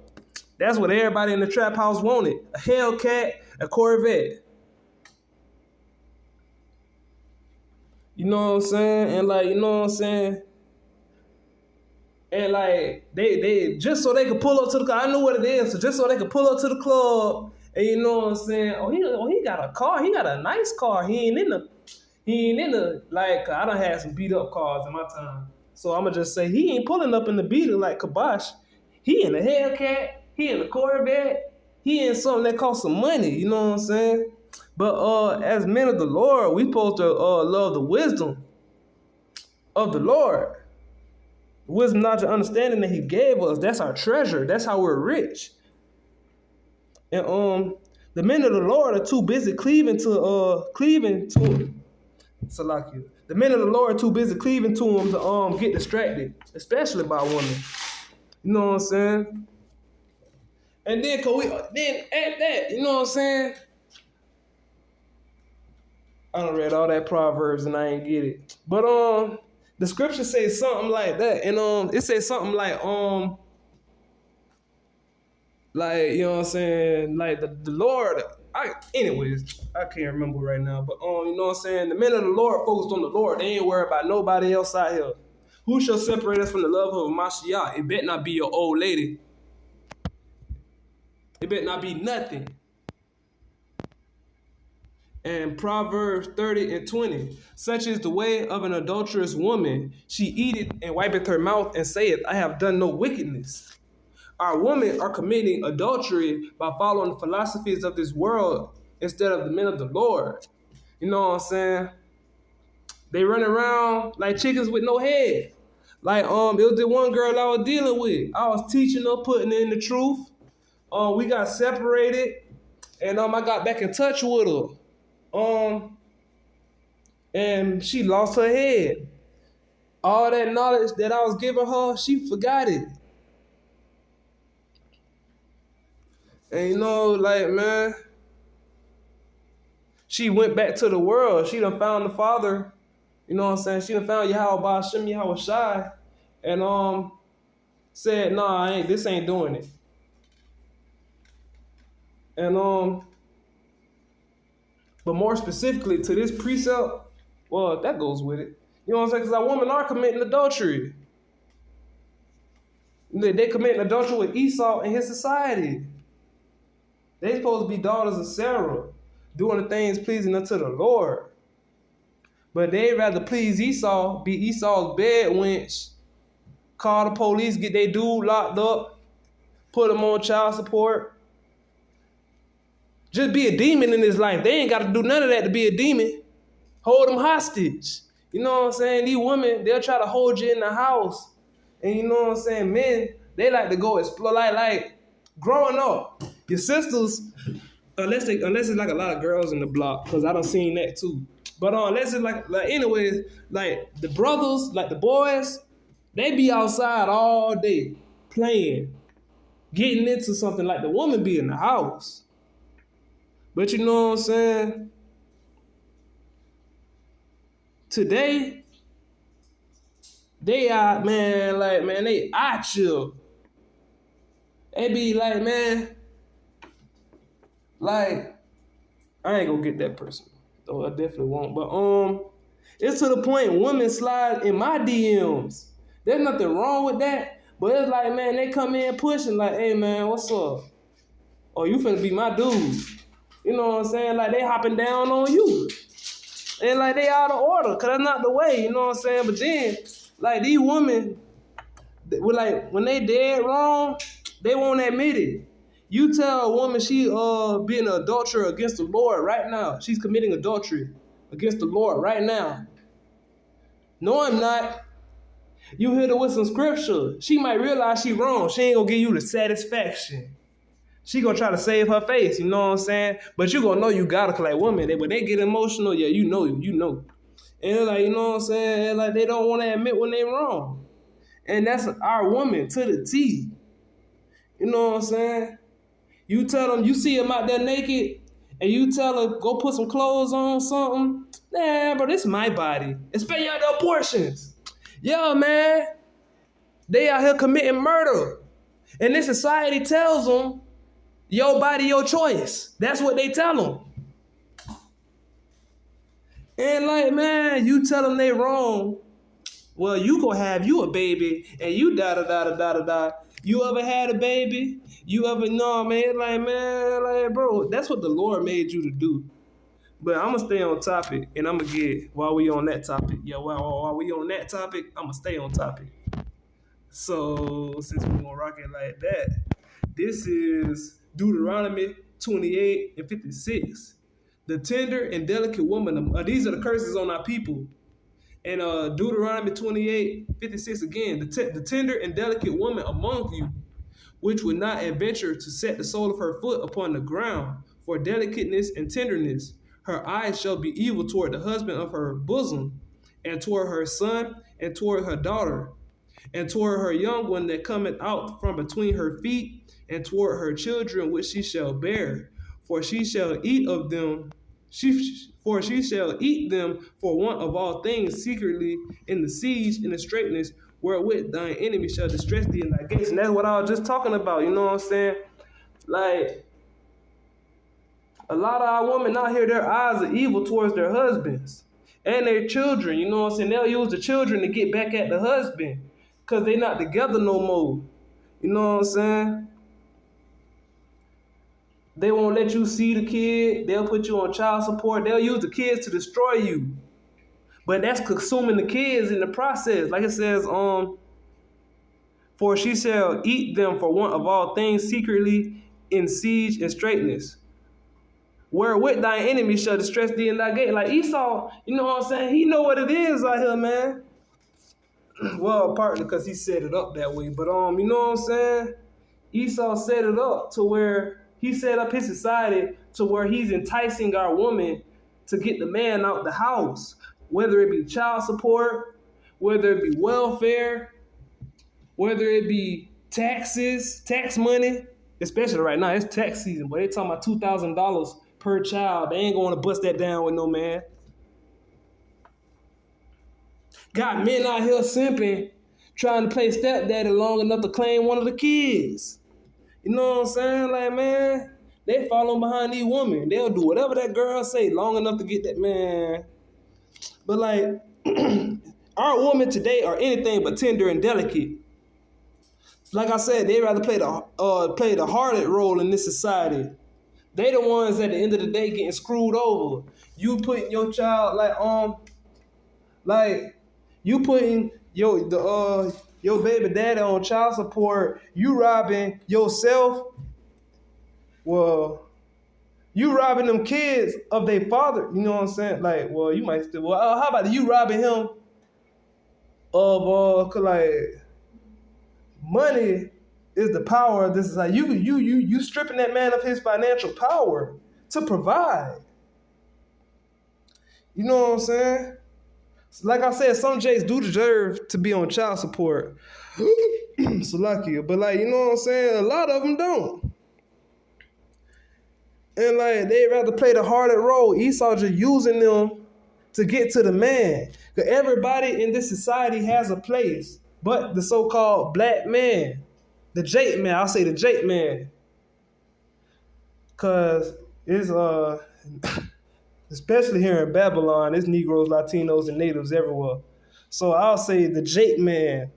that's what everybody in the trap house wanted: a Hellcat, a Corvette. You know what I'm saying? And like, you know what I'm saying? And like they just so they could pull up to the car. I knew what it is. So just so they could pull up to the club, and you know what I'm saying? He got a car. He got a nice car. He ain't in the like I done had some beat up cars in my time. So I'ma just say he ain't pulling up in the beater like Kabosh. He in a Hellcat. He in a Corvette. He in something that costs some money. You know what I'm saying? But as men of the Lord, we supposed to love the wisdom of the Lord. Wisdom, knowledge, and understanding that he gave us. That's our treasure. That's how we're rich. And the men of the Lord are too busy cleaving to Salakia. The men of the Lord are too busy cleaving to him to get distracted, especially by women. You know what I'm saying? And then at that, you know what I'm saying? I done read all that Proverbs and I ain't get it. But the scripture says something like that. And it says something like you know what I'm saying, like the Lord, anyways, I can't remember right now. But you know what I'm saying, the men of the Lord focused on the Lord. They ain't worried about nobody else out here. Who shall separate us from the love of Mashiach? It better not be your old lady. It better not be nothing. And Proverbs 30:20, such is the way of an adulterous woman. She eateth and wipeth her mouth and saith, I have done no wickedness. Our women are committing adultery by following the philosophies of this world instead of the men of the Lord. You know what I'm saying? They run around like chickens with no head. Like it was the one girl I was dealing with. I was teaching her, putting in the truth. We got separated, and I got back in touch with her. And she lost her head. All that knowledge that I was giving her, she forgot it. And you know, like, man, she went back to the world. She done found the Father. You know what I'm saying? She done found Yahweh Ba'ashem Yahweh Shai. And said, nah, this ain't doing it. And but more specifically to this precept, well, that goes with it. You know what I'm saying? Because our women are committing adultery. They committing adultery with Esau and his society. They supposed to be daughters of Sarah, doing the things pleasing unto the Lord. But they'd rather please Esau, be Esau's bed wench, call the police, get their dude locked up, put him on child support. Just be a demon in his life. They ain't got to do none of that to be a demon. Hold them hostage. You know what I'm saying? These women, they'll try to hold you in the house. And you know what I'm saying? Men, they like to go explore. Like growing up, your sisters, unless it's like a lot of girls in the block, because I done seen that too. But let's just like anyways, like the brothers, like the boys, they be outside all day playing, getting into something. Like the woman be in the house. But you know what I'm saying? Today, they out, man, like, man, they eye chill. They be like, man, like, I ain't gonna get that person. Though I definitely won't. But it's to the point women slide in my DMs. There's nothing wrong with that. But it's like, man, they come in pushing like, hey man, what's up? Oh, you finna be my dude. You know what I'm saying? Like they hopping down on you. And like they out of order, cause that's not the way, you know what I'm saying? But then, like these women, like when they dead wrong, they won't admit it. You tell a woman she being an adulterer against the Lord right now. She's committing adultery against the Lord right now. No, I'm not. You hit her with some scripture. She might realize she wrong. She ain't gonna give you the satisfaction. She gonna try to save her face, you know what I'm saying? But you gonna know you got her, like women, when they get emotional, yeah, you know. And they're like, you know what I'm saying? And like they don't want to admit when they wrong. And that's our woman to the T. You know what I'm saying? You tell them, you see them out there naked, and you tell her, go put some clothes on, something. Nah, bro, this is my body. Especially out the abortions. Yo, man, they out here committing murder. And this society tells them, your body, your choice. That's what they tell them. And like, man, you tell them they wrong. Well, you gonna have you a baby, and you da-da-da-da-da-da-da. You ever had a baby? You ever know, man? Like, man, like, bro, that's what the Lord made you to do. But I'm gonna stay on topic, and I'm gonna get, while we on that topic, while we on that topic, I'm gonna stay on topic. So, since we're gonna rock it like that, this is Deuteronomy 28 and 56. The tender and delicate woman, these are the curses on our people. And Deuteronomy 28, 56 again, the tender and delicate woman among you, which would not adventure to set the sole of her foot upon the ground for delicateness and tenderness. Her eyes shall be evil toward the husband of her bosom, and toward her son, and toward her daughter, and toward her young one that cometh out from between her feet, and toward her children which she shall bear. For she shall eat of them, for she shall eat them for want of all things secretly in the siege and the straitness wherewith thine enemy shall distress thee in thy gates. And that's what I was just talking about, you know what I'm saying? Like, a lot of our women out here, their eyes are evil towards their husbands and their children, you know what I'm saying? They'll use the children to get back at the husband because they not together no more, you know what I'm saying? They won't let you see the kid. They'll put you on child support. They'll use the kids to destroy you. But that's consuming the kids in the process. Like it says, for she shall eat them for want of all things secretly in siege and straitness. Wherewith thy enemy shall distress thee in thy gate. Like Esau, you know what I'm saying? He know what it is out here, man. Well, partly because he set it up that way. But you know what I'm saying? Esau set it up to where he set up his society to where he's enticing our woman to get the man out the house, whether it be child support, whether it be welfare, whether it be taxes, tax money, especially right now, it's tax season, but they talking about $2,000 per child. They ain't going to bust that down with no man. Got men out here simping, trying to play stepdaddy long enough to claim one of the kids. You know what I'm saying? Like, man, they following behind these women. They'll do whatever that girl say long enough to get that man. But like, our women today are anything but tender and delicate. Like I said, they rather play the harlot role in this society. They the ones at the end of the day getting screwed over. You putting your child like you putting your baby daddy on child support, you robbing yourself. Well, you robbing them kids of their father. You know what I'm saying? Like, well, you might still. Well, how about you robbing him of like money is the power of this is like you stripping that man of his financial power to provide. You know what I'm saying? Like I said, some Jakes do deserve to be on child support. So lucky. But like, you know what I'm saying? A lot of them don't. And like they'd rather play the harder role. Esau just using them to get to the man. Because everybody in this society has a place, but the so-called black man. The Jake man. I'll say the Jake man. Cause it's especially here in Babylon, it's Negroes, Latinos, and natives everywhere. So I'll say the Jake man.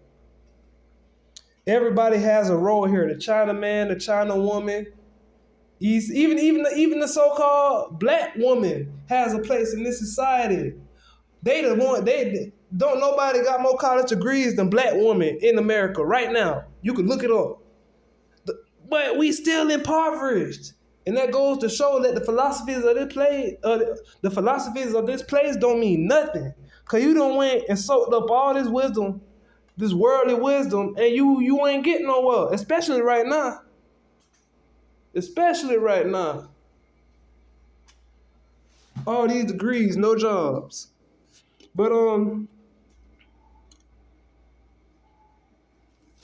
Everybody has a role here. The China man, the China woman, even the so-called black woman has a place in this society. They don't nobody got more college degrees than black women in America right now. You can look it up. But we still impoverished. And that goes to show that the philosophies of this place don't mean nothing. Cause you done went and soaked up all this wisdom, this worldly wisdom, and you ain't getting nowhere, especially right now. Especially right now. All these degrees, no jobs. But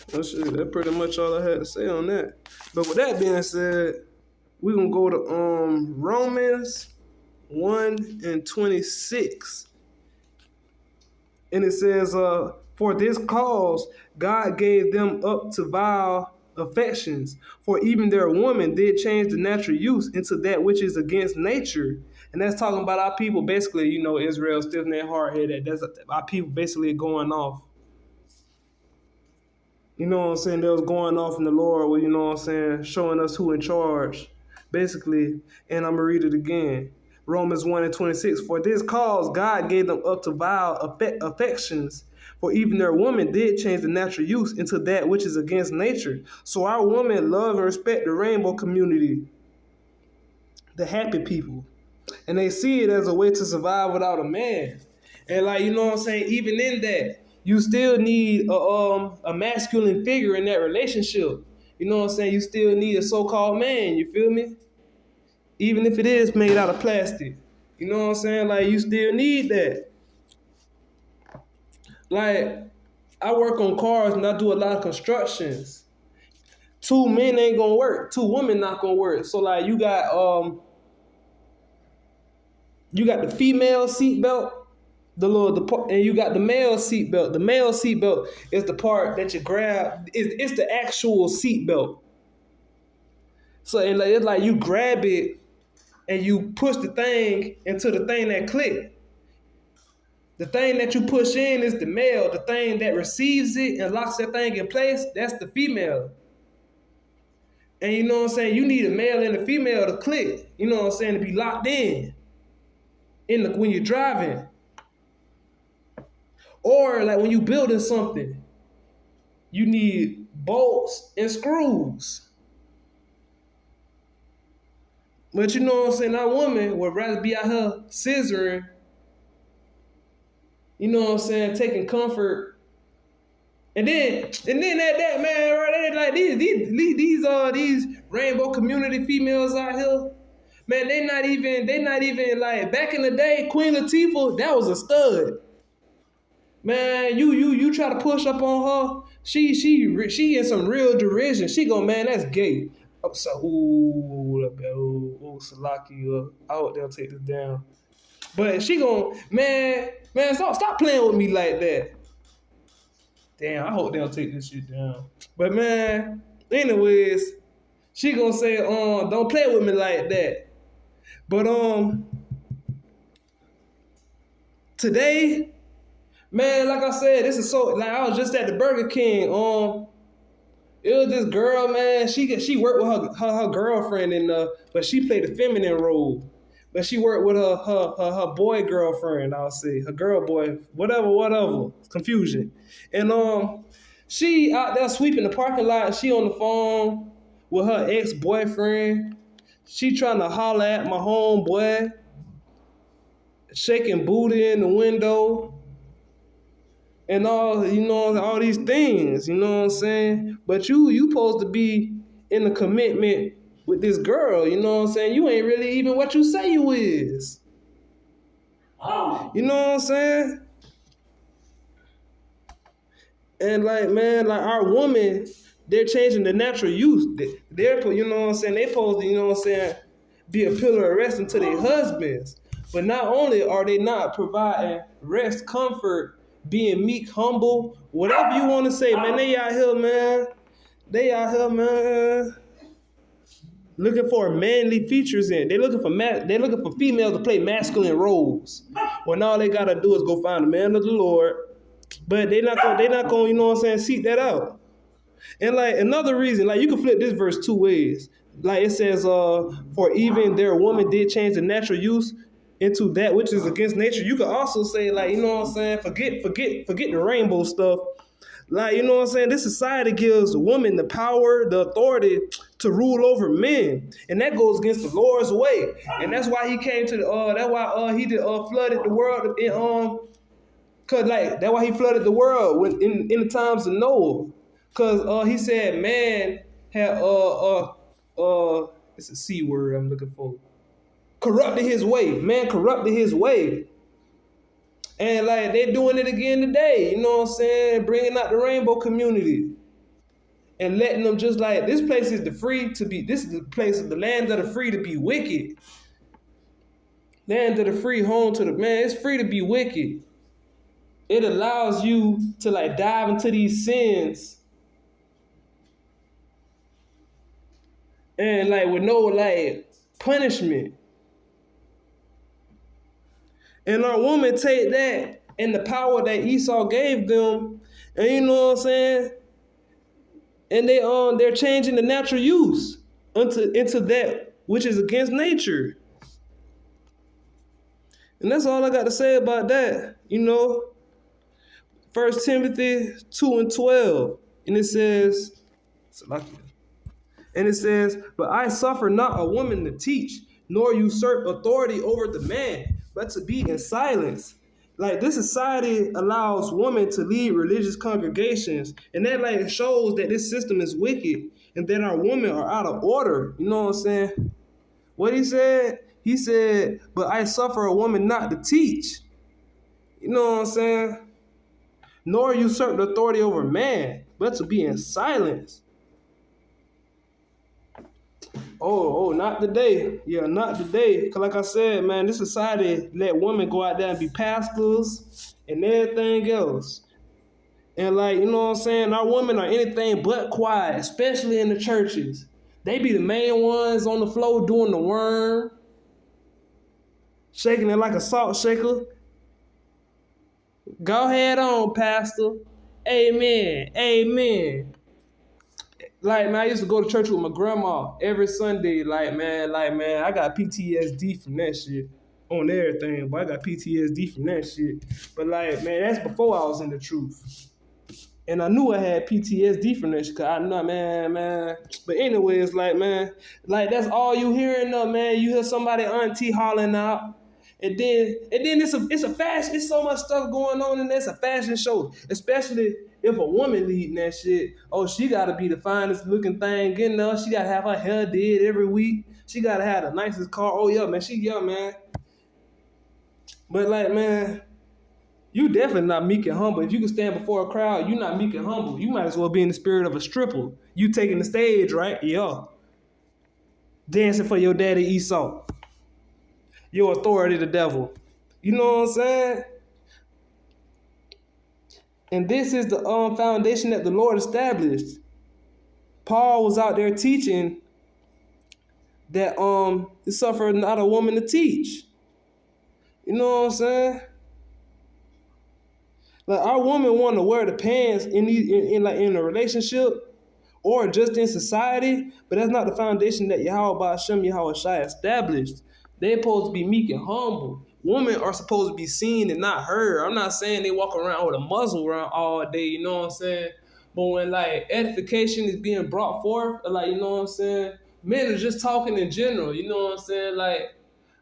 that's pretty much all I had to say on that. But with that being said, we're gonna go to Romans 1:26. And it says, for this cause God gave them up to vile affections, for even their women did change the natural use into that which is against nature. And that's talking about our people, basically, you know, Israel, stiff-necked, hard-headed. That's our people basically going off. You know what I'm saying? They was going off in the Lord, well, you know what I'm saying, showing us who in charge, basically. And I'm going to read it again. Romans 1:26. For this cause God gave them up to vile affections, for even their women did change the natural use into that which is against nature. So our women love and respect the rainbow community, the happy people. And they see it as a way to survive without a man. And like, you know what I'm saying, even in that, you still need a masculine figure in that relationship. You know what I'm saying? You still need a so-called man, you feel me? Even if it is made out of plastic. You know what I'm saying? Like, you still need that. Like, I work on cars and I do a lot of constructions. 2 men ain't gonna work. 2 women not gonna work. So like, you got the female seatbelt, and you got the male seatbelt. The male seatbelt is the part that you grab. It's the actual seatbelt. So it's like you grab it and you push the thing into the thing that click. The thing that you push in is the male. The thing that receives it and locks that thing in place, that's the female. And you know what I'm saying? You need a male and a female to click. You know what I'm saying? To be locked in when you're driving. Or like when you're building something, you need bolts and screws. But you know what I'm saying? That woman would rather be out here scissoring, you know what I'm saying, taking comfort. And then that man, right, like these rainbow community females out here, man, they not even like back in the day, Queen Latifah, that was a stud. Man, you try to push up on her, she in some real derision. She go, man, that's gay. So, Salaki, I hope they'll take this down. But she gon', man, stop playing with me like that. Damn, I hope they don't take this shit down. But man, anyways, she gonna say, don't play with me like that. But today, man, like I said, this is so, like I was just at the Burger King. It was this girl, man. She worked with her girlfriend but she played the feminine role. But she worked with her boy girlfriend, I'll say. Her girl boy, whatever. Confusion. And she out there sweeping the parking lot. She on the phone with her ex-boyfriend. She trying to holler at my homeboy. Shaking booty in the window. And all, you know, all these things, you know what I'm saying? But you supposed to be in a commitment with this girl, you know what I'm saying? You ain't really even what you say you is. You know what I'm saying? And like, man, like our women, they're changing the natural use. They're, you know what I'm saying, they supposed to, you know what I'm saying, be a pillar of rest unto their husbands. But not only are they not providing rest, comfort, being meek, humble, whatever you want to say, man, they out here, man. They out here, man, looking for manly features in. They're looking for females to play masculine roles. When all they gotta do is go find the man of the Lord. But they're not gonna, you know what I'm saying, seek that out. And like another reason, like you can flip this verse two ways. Like it says, for even their woman did change the natural use into that which is against nature. You could also say, like, you know what I'm saying, forget the rainbow stuff. Like, you know what I'm saying, this society gives women the power, the authority to rule over men. And that goes against the Lord's way. And that's why he came to the that's why he did flooded the world in cause like that's why he flooded the world when in the times of Noah. Cause he said man had it's a C word I'm looking for. Corrupted his way. Man corrupted his way. And like they're doing it again today, you know what I'm saying? Bringing out the rainbow community and letting them just like this place is this is the place of the land of the free to be wicked. Land of the free, home to the man. It's free to be wicked. It allows you to like dive into these sins and like with no like punishment. And our women take that and the power that Esau gave them, and you know what I'm saying? And they're changing the natural use into that which is against nature. And that's all I got to say about that. You know, 1 Timothy 2:12, and it says, but I suffer not a woman to teach, nor usurp authority over the man, but to be in silence. Like this society allows women to lead religious congregations, and that like shows that this system is wicked and that our women are out of order. You know what I'm saying? What he said? He said, but I suffer a woman not to teach. You know what I'm saying? Nor usurp the authority over man, but to be in silence. Oh, not today. Yeah, not today. Because like I said, man, this society let women go out there and be pastors and everything else. And like, you know what I'm saying? Our women are anything but quiet, especially in the churches. They be the main ones on the floor doing the worm, shaking it like a salt shaker. Go ahead on, pastor. Amen. Amen. Like, man, I used to go to church with my grandma every Sunday. Like, man, I got PTSD from that shit on everything. But I got PTSD from that shit. But, like, man, that's before I was in the truth. And I knew I had PTSD from that shit. Cause I know, man. But anyways, like, man, like, that's all you hearing of, man. You hear somebody auntie hollering out. And then it's a fashion. It's so much stuff going on in there. It's a fashion show, especially if a woman leading that shit. Oh, she gotta be the finest looking thing in there. She gotta have her hair did every week. She gotta have the nicest car. Oh yeah, man, she young, man. But like, man, you definitely not meek and humble. If you can stand before a crowd, you not meek and humble. You might as well be in the spirit of a stripper. You taking the stage, right? Yeah. Dancing for your daddy Esau. Your authority, the devil. You know what I'm saying? And this is the foundation that the Lord established. Paul was out there teaching that it suffered not a woman to teach. You know what I'm saying? Like our woman want to wear the pants in a relationship or just in society, but that's not the foundation that Yahweh Hashem Yahweh Shai established. They're supposed to be meek and humble. Women are supposed to be seen and not heard. I'm not saying they walk around with a muzzle around all day, you know what I'm saying? But when like edification is being brought forth, like, you know what I'm saying? Men are just talking in general, you know what I'm saying? Like,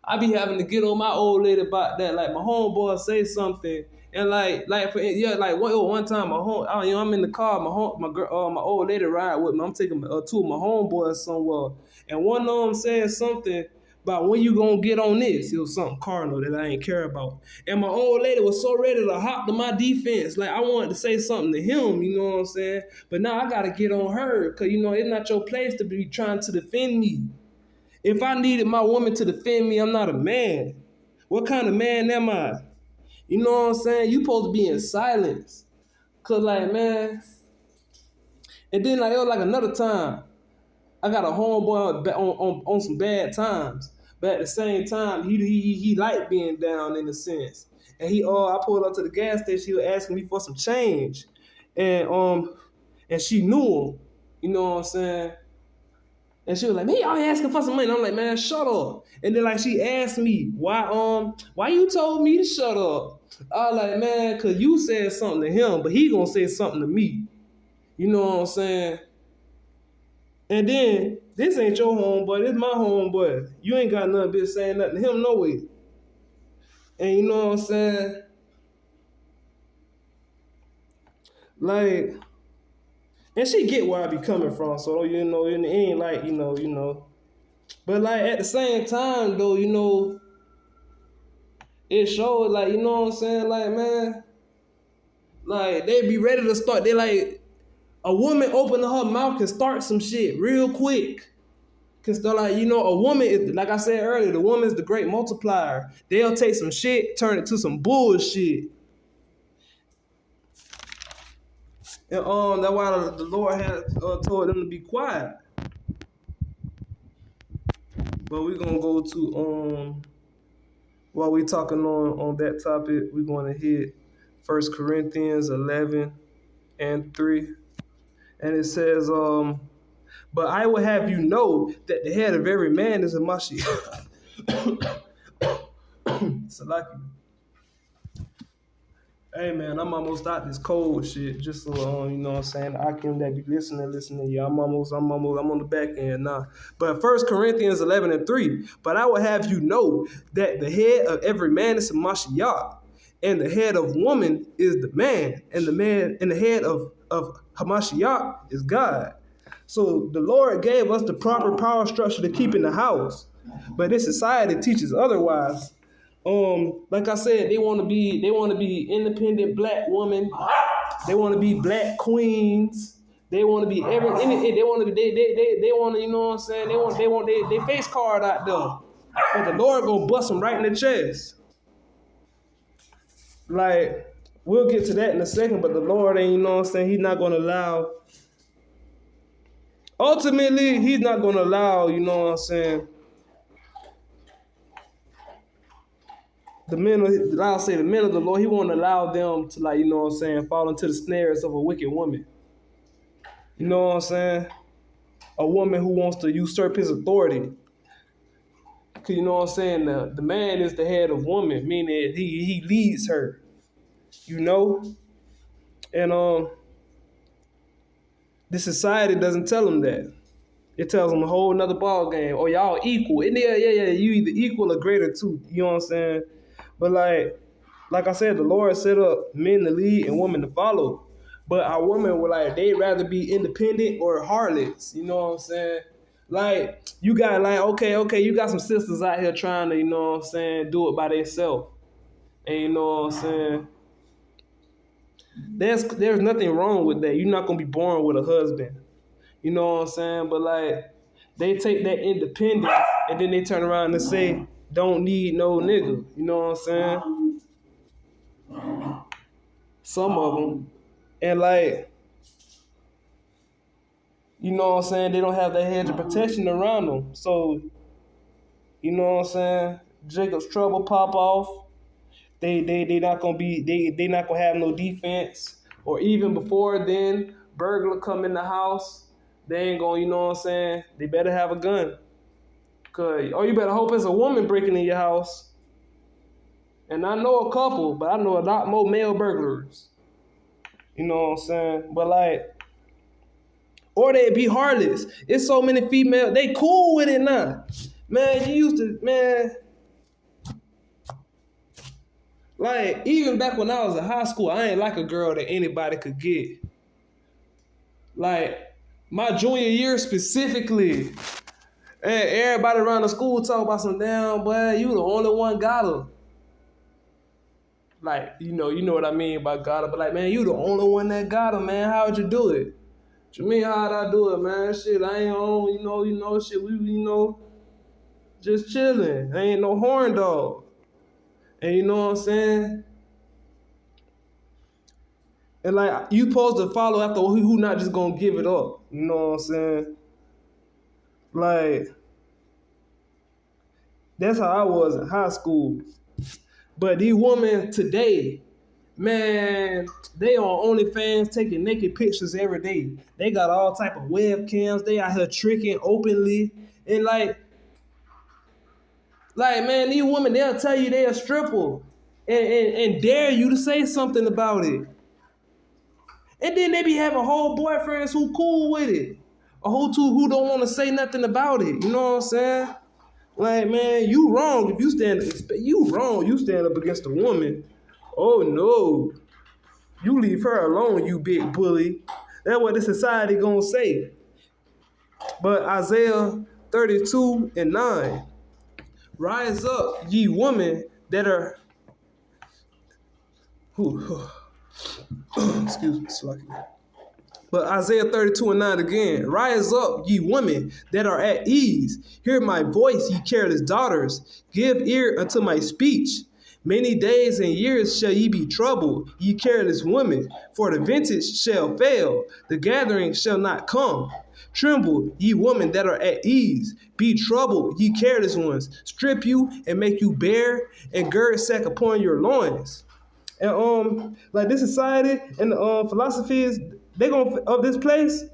I be having to get on my old lady about that. Like my homeboy say something, and one time I'm in the car, my old lady ride with me. I'm taking two of my homeboys somewhere, and one of them said something about when you gonna get on this. It was something cardinal that I ain't care about. And my old lady was so ready to hop to my defense. Like, I wanted to say something to him, you know what I'm saying? But now I gotta get on her, because, you know, it's not your place to be trying to defend me. If I needed my woman to defend me, I'm not a man. What kind of man am I? You know what I'm saying? You supposed to be in silence. Cause like, man, and then like it was like another time, I got a homeboy on some bad times. But at the same time, he liked being down in a sense. And I pulled up to the gas station, he was asking me for some change. And she knew him, you know what I'm saying? And she was like, man, y'all asking for some money. And I'm like, man, shut up. And then like she asked me, why you told me to shut up? I was like, man, cause you said something to him, but he gonna say something to me. You know what I'm saying? And then this ain't your homeboy, this my homeboy. You ain't got nothing bitch saying nothing to him no way. And you know what I'm saying? Like, and she get where I be coming from, so you know, it ain't like, you know. But like at the same time though, you know, it showed like, you know what I'm saying, like, man, like they be ready to start. They like, a woman opening her mouth can start some shit real quick. Cause they're like, you know, a woman is, like I said earlier, the woman is the great multiplier. They'll take some shit, turn it to some bullshit. And that's why the Lord had told them to be quiet. But we're gonna go to while we talking on that topic, we're gonna hit 1 Corinthians 11:3. And it says, but I will have you know that the head of every man is a Mashiach. Salaki. Hey man, I'm almost out this cold shit. Just so you know what I'm saying, I can that be listening. Yeah, I'm on the back end now. But 1 Corinthians 11:3. But I will have you know that the head of every man is a Mashiach, and the head of woman is the man, and the head of Hamashiach is God. So the Lord gave us the proper power structure to keep in the house, but this society teaches otherwise. Like I said, they want to be independent black women. They want to be black queens. They want to be they want to, you know what I'm saying? They want their face card out there. But the Lord gonna bust them right in the chest. Like, we'll get to that in a second, but the Lord ain't, you know what I'm saying, he's not gonna allow. Ultimately, he's not gonna allow, you know what I'm saying, the men of the Lord, he won't allow them to, like, you know what I'm saying, fall into the snares of a wicked woman. You know what I'm saying? A woman who wants to usurp his authority. Because, you know what I'm saying, the man is the head of woman, meaning he leads her. You know? And the society doesn't tell them that. It tells them a whole nother ball game. Oh, y'all equal. And yeah, you either equal or greater too. You know what I'm saying? But like I said, the Lord set up men to lead and women to follow. But our women were like, they'd rather be independent or harlots. You know what I'm saying? Like, you got like, okay, you got some sisters out here trying to, you know what I'm saying, do it by themselves. And you know what I'm saying? There's nothing wrong with that. You're not gonna be born with a husband. You know what I'm saying? But like, they take that independence and then they turn around and say, don't need no nigga. You know what I'm saying? Some of them. And like, you know what I'm saying, they don't have that hedge of protection around them. So, you know what I'm saying, Jacob's trouble pop off. They not gonna be, they not gonna have no defense. Or even before then, burglar come in the house, they ain't gonna, you know what I'm saying, they better have a gun. Or you better hope it's a woman breaking in your house. And I know a couple, but I know a lot more male burglars. You know what I'm saying? But like, or they be heartless. It's so many females, they cool with it now. Man, you used to, man. Like, even back when I was in high school, I ain't like a girl that anybody could get. Like, my junior year specifically, And everybody around the school talk about some damn boy, you the only one got her. Like, you know what I mean by got her, but like, man, you the only one that got her, man. How'd you do it? What you mean, how'd I do it, man? Shit, I ain't on, shit, we, just chilling. I ain't no horn dog. And you know what I'm saying? And like, you supposed to follow after who not just gonna give it up. You know what I'm saying? Like, that's how I was in high school. But these women today, man, they on OnlyFans taking naked pictures every day. They got all type of webcams. They out here tricking openly. And like man, these women, they'll tell you they're a stripper and dare you to say something about it. And then they be having whole boyfriends who cool with it. Or who don't want to say nothing about it. You know what I'm saying? Like, man, you wrong if you stand up against a woman. Oh no. You leave her alone, you big bully. That's what the society gonna say. But Isaiah 32:9. Rise up, ye women that are excuse me, slucky. But Isaiah 32:9 again. Rise up, ye women that are at ease. Hear my voice, ye careless daughters. Give ear unto my speech. Many days and years shall ye be troubled, ye careless women, for the vintage shall fail, the gathering shall not come. Tremble, ye women that are at ease. Be troubled, ye careless ones. Strip you and make you bare, and gird sack upon your loins. And like this society and the philosophies, they gonna of this place,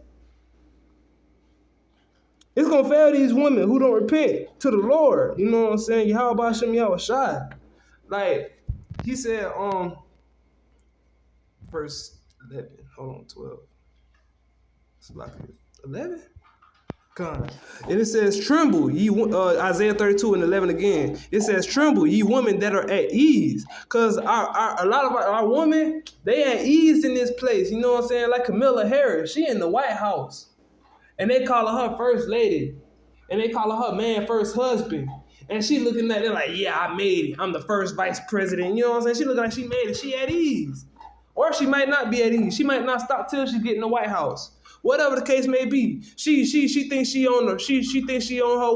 it's gonna fail these women who don't repent to the Lord. You know what I'm saying? Yahweh Shem Yahweh Shai. Like he said, verse 11. Hold on, 12. It's like 11. God. And it says, tremble, ye Isaiah 32:11 again. It says, tremble, ye women that are at ease. Because a lot of our women, they at ease in this place. You know what I'm saying? Like Kamala Harris, she in the White House. And they call her first lady. And they call her man first husband. And she looking at it like, yeah, I made it. I'm the first vice president. You know what I'm saying? She looking like she made it. She at ease. Or she might not be at ease. She might not stop till she get in the White House. Whatever the case may be, she thinks she on her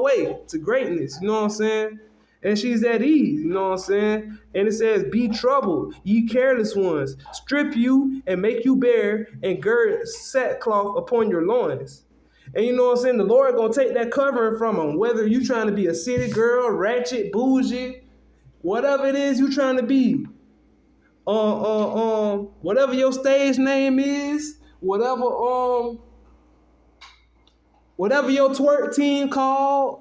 way to greatness. You know what I'm saying? And she's at ease. You know what I'm saying? And it says, "Be troubled, ye careless ones. Strip you and make you bare, and gird sackcloth upon your loins." And you know what I'm saying? The Lord gonna take that covering from them. Whether you trying to be a city girl, ratchet, bougie, whatever it is you trying to be. Whatever your stage name is. Whatever your twerk team called,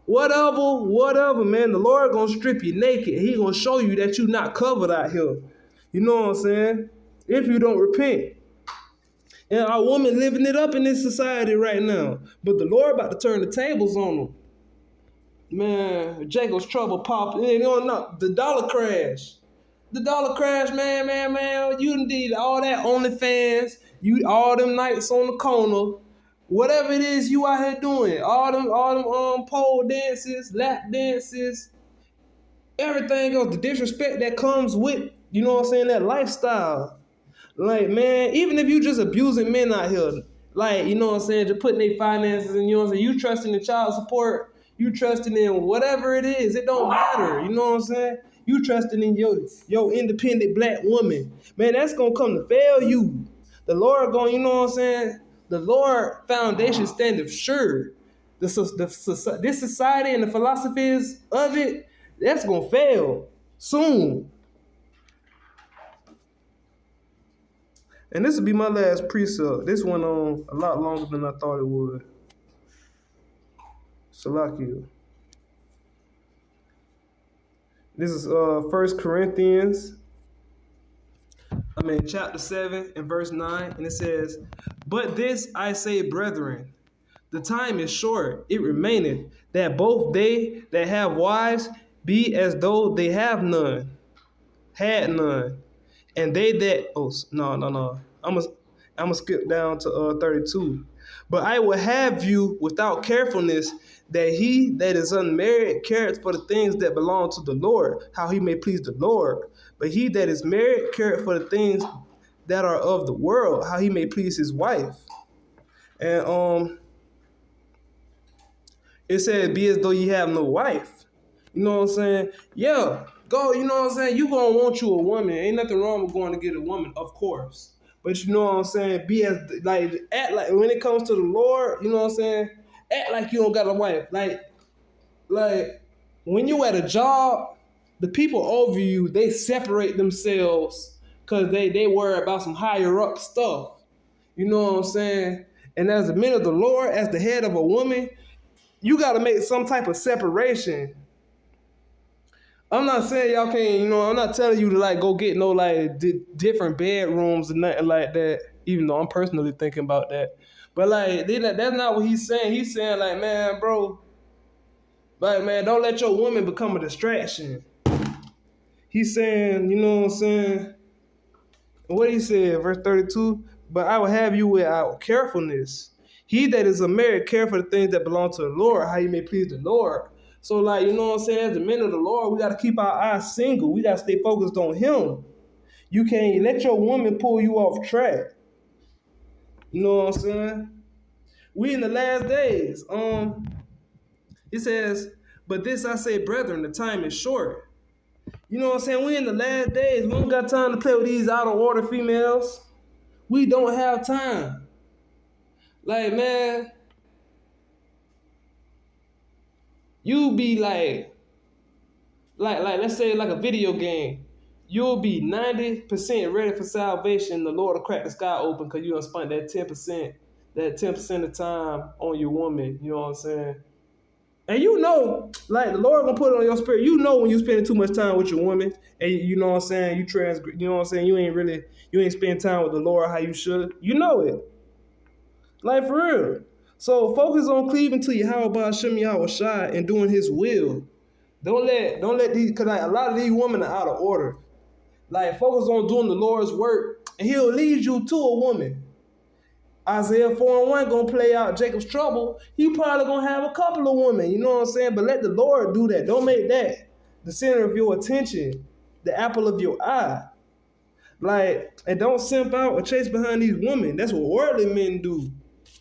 whatever, man, the Lord gonna strip you naked. He gonna show you that you not covered out here. You know what I'm saying? If you don't repent. And our women living it up in this society right now. But the Lord about to turn the tables on them. Man, Jacob's trouble popped. You know, the dollar crash. The dollar crash, man. You did all that OnlyFans. You all them nights on the corner. Whatever it is you out here doing. All them pole dances, lap dances, everything else, the disrespect that comes with, you know what I'm saying, that lifestyle. Like, man, even if you just abusing men out here, like, you know what I'm saying, just putting their finances in, you know what I'm saying, you trusting in child support, you trusting in whatever it is, it don't matter, you know what I'm saying? You trusting in your independent black woman. Man, that's going to come to fail you. The Lord going, you know what I'm saying? The Lord foundation standeth sure. This society and the philosophies of it, that's going to fail soon. And this will be my last precept. This went on a lot longer than I thought it would. Salakia. This is 1 Corinthians, chapter 7 and verse 9, and it says, "But this I say, brethren, the time is short, it remaineth, that both they that have wives be as though they have none, had none, and they that, I'm gonna skip down to 32. But I will have you without carefulness, that he that is unmarried careth for the things that belong to the Lord, how he may please the Lord. But he that is married careth for the things that are of the world, how he may please his wife. And it said, be as though you have no wife. You know what I'm saying? Yeah, go, you know what I'm saying? You gonna want you a woman. Ain't nothing wrong with going to get a woman, of course. But you know what I'm saying? Be as, like, act like, when it comes to the Lord, you know what I'm saying? Act like you don't got a wife. Like when you at a job, the people over you, they separate themselves because they worry about some higher up stuff. You know what I'm saying? And as the men of the Lord, as the head of a woman, you got to make some type of separation. I'm not saying y'all can't, you know, I'm not telling you to like go get no like different bedrooms and nothing like that, even though I'm personally thinking about that. But like, that's not what he's saying. He's saying like, man, bro, like, man, don't let your woman become a distraction. He's saying, you know what I'm saying? What he said, verse 32, but I will have you without carefulness. He that is a married care for the things that belong to the Lord, how you may please the Lord. So, like, you know what I'm saying? As the men of the Lord, we got to keep our eyes single. We got to stay focused on him. You can't let your woman pull you off track. You know what I'm saying? We in the last days. It says, but this I say, brethren, the time is short. You know what I'm saying? We in the last days. We don't got time to play with these out of order females. We don't have time. Like, man, you be like let's say like a video game. You'll be 90% ready for salvation. The Lord will crack the sky open because you done spent that 10% of time on your woman. You know what I'm saying? And you know, like the Lord gonna put it on your spirit. You know when you spending too much time with your woman, and you know what I'm saying, you know what I'm saying, you ain't spending time with the Lord how you should. You know it. Like for real. So focus on cleaving to Yahweh Hashem Yahweh Shai and doing his will. Don't let these, cause like a lot of these women are out of order. Like focus on doing the Lord's work and he'll lead you to a woman. Isaiah 4:1 gonna play out Jacob's trouble. He probably gonna have a couple of women, you know what I'm saying? But let the Lord do that. Don't make that the center of your attention, the apple of your eye. Like, and don't simp out or chase behind these women. That's what worldly men do.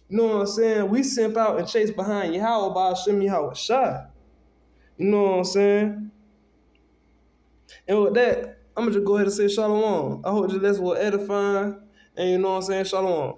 You know what I'm saying? We simp out and chase behind Yahweh by Hashem Yahweh Shai. You know what I'm saying? And with that, I'm gonna just go ahead and say shalom. I hope that this will edify. And you know what I'm saying? Shalom.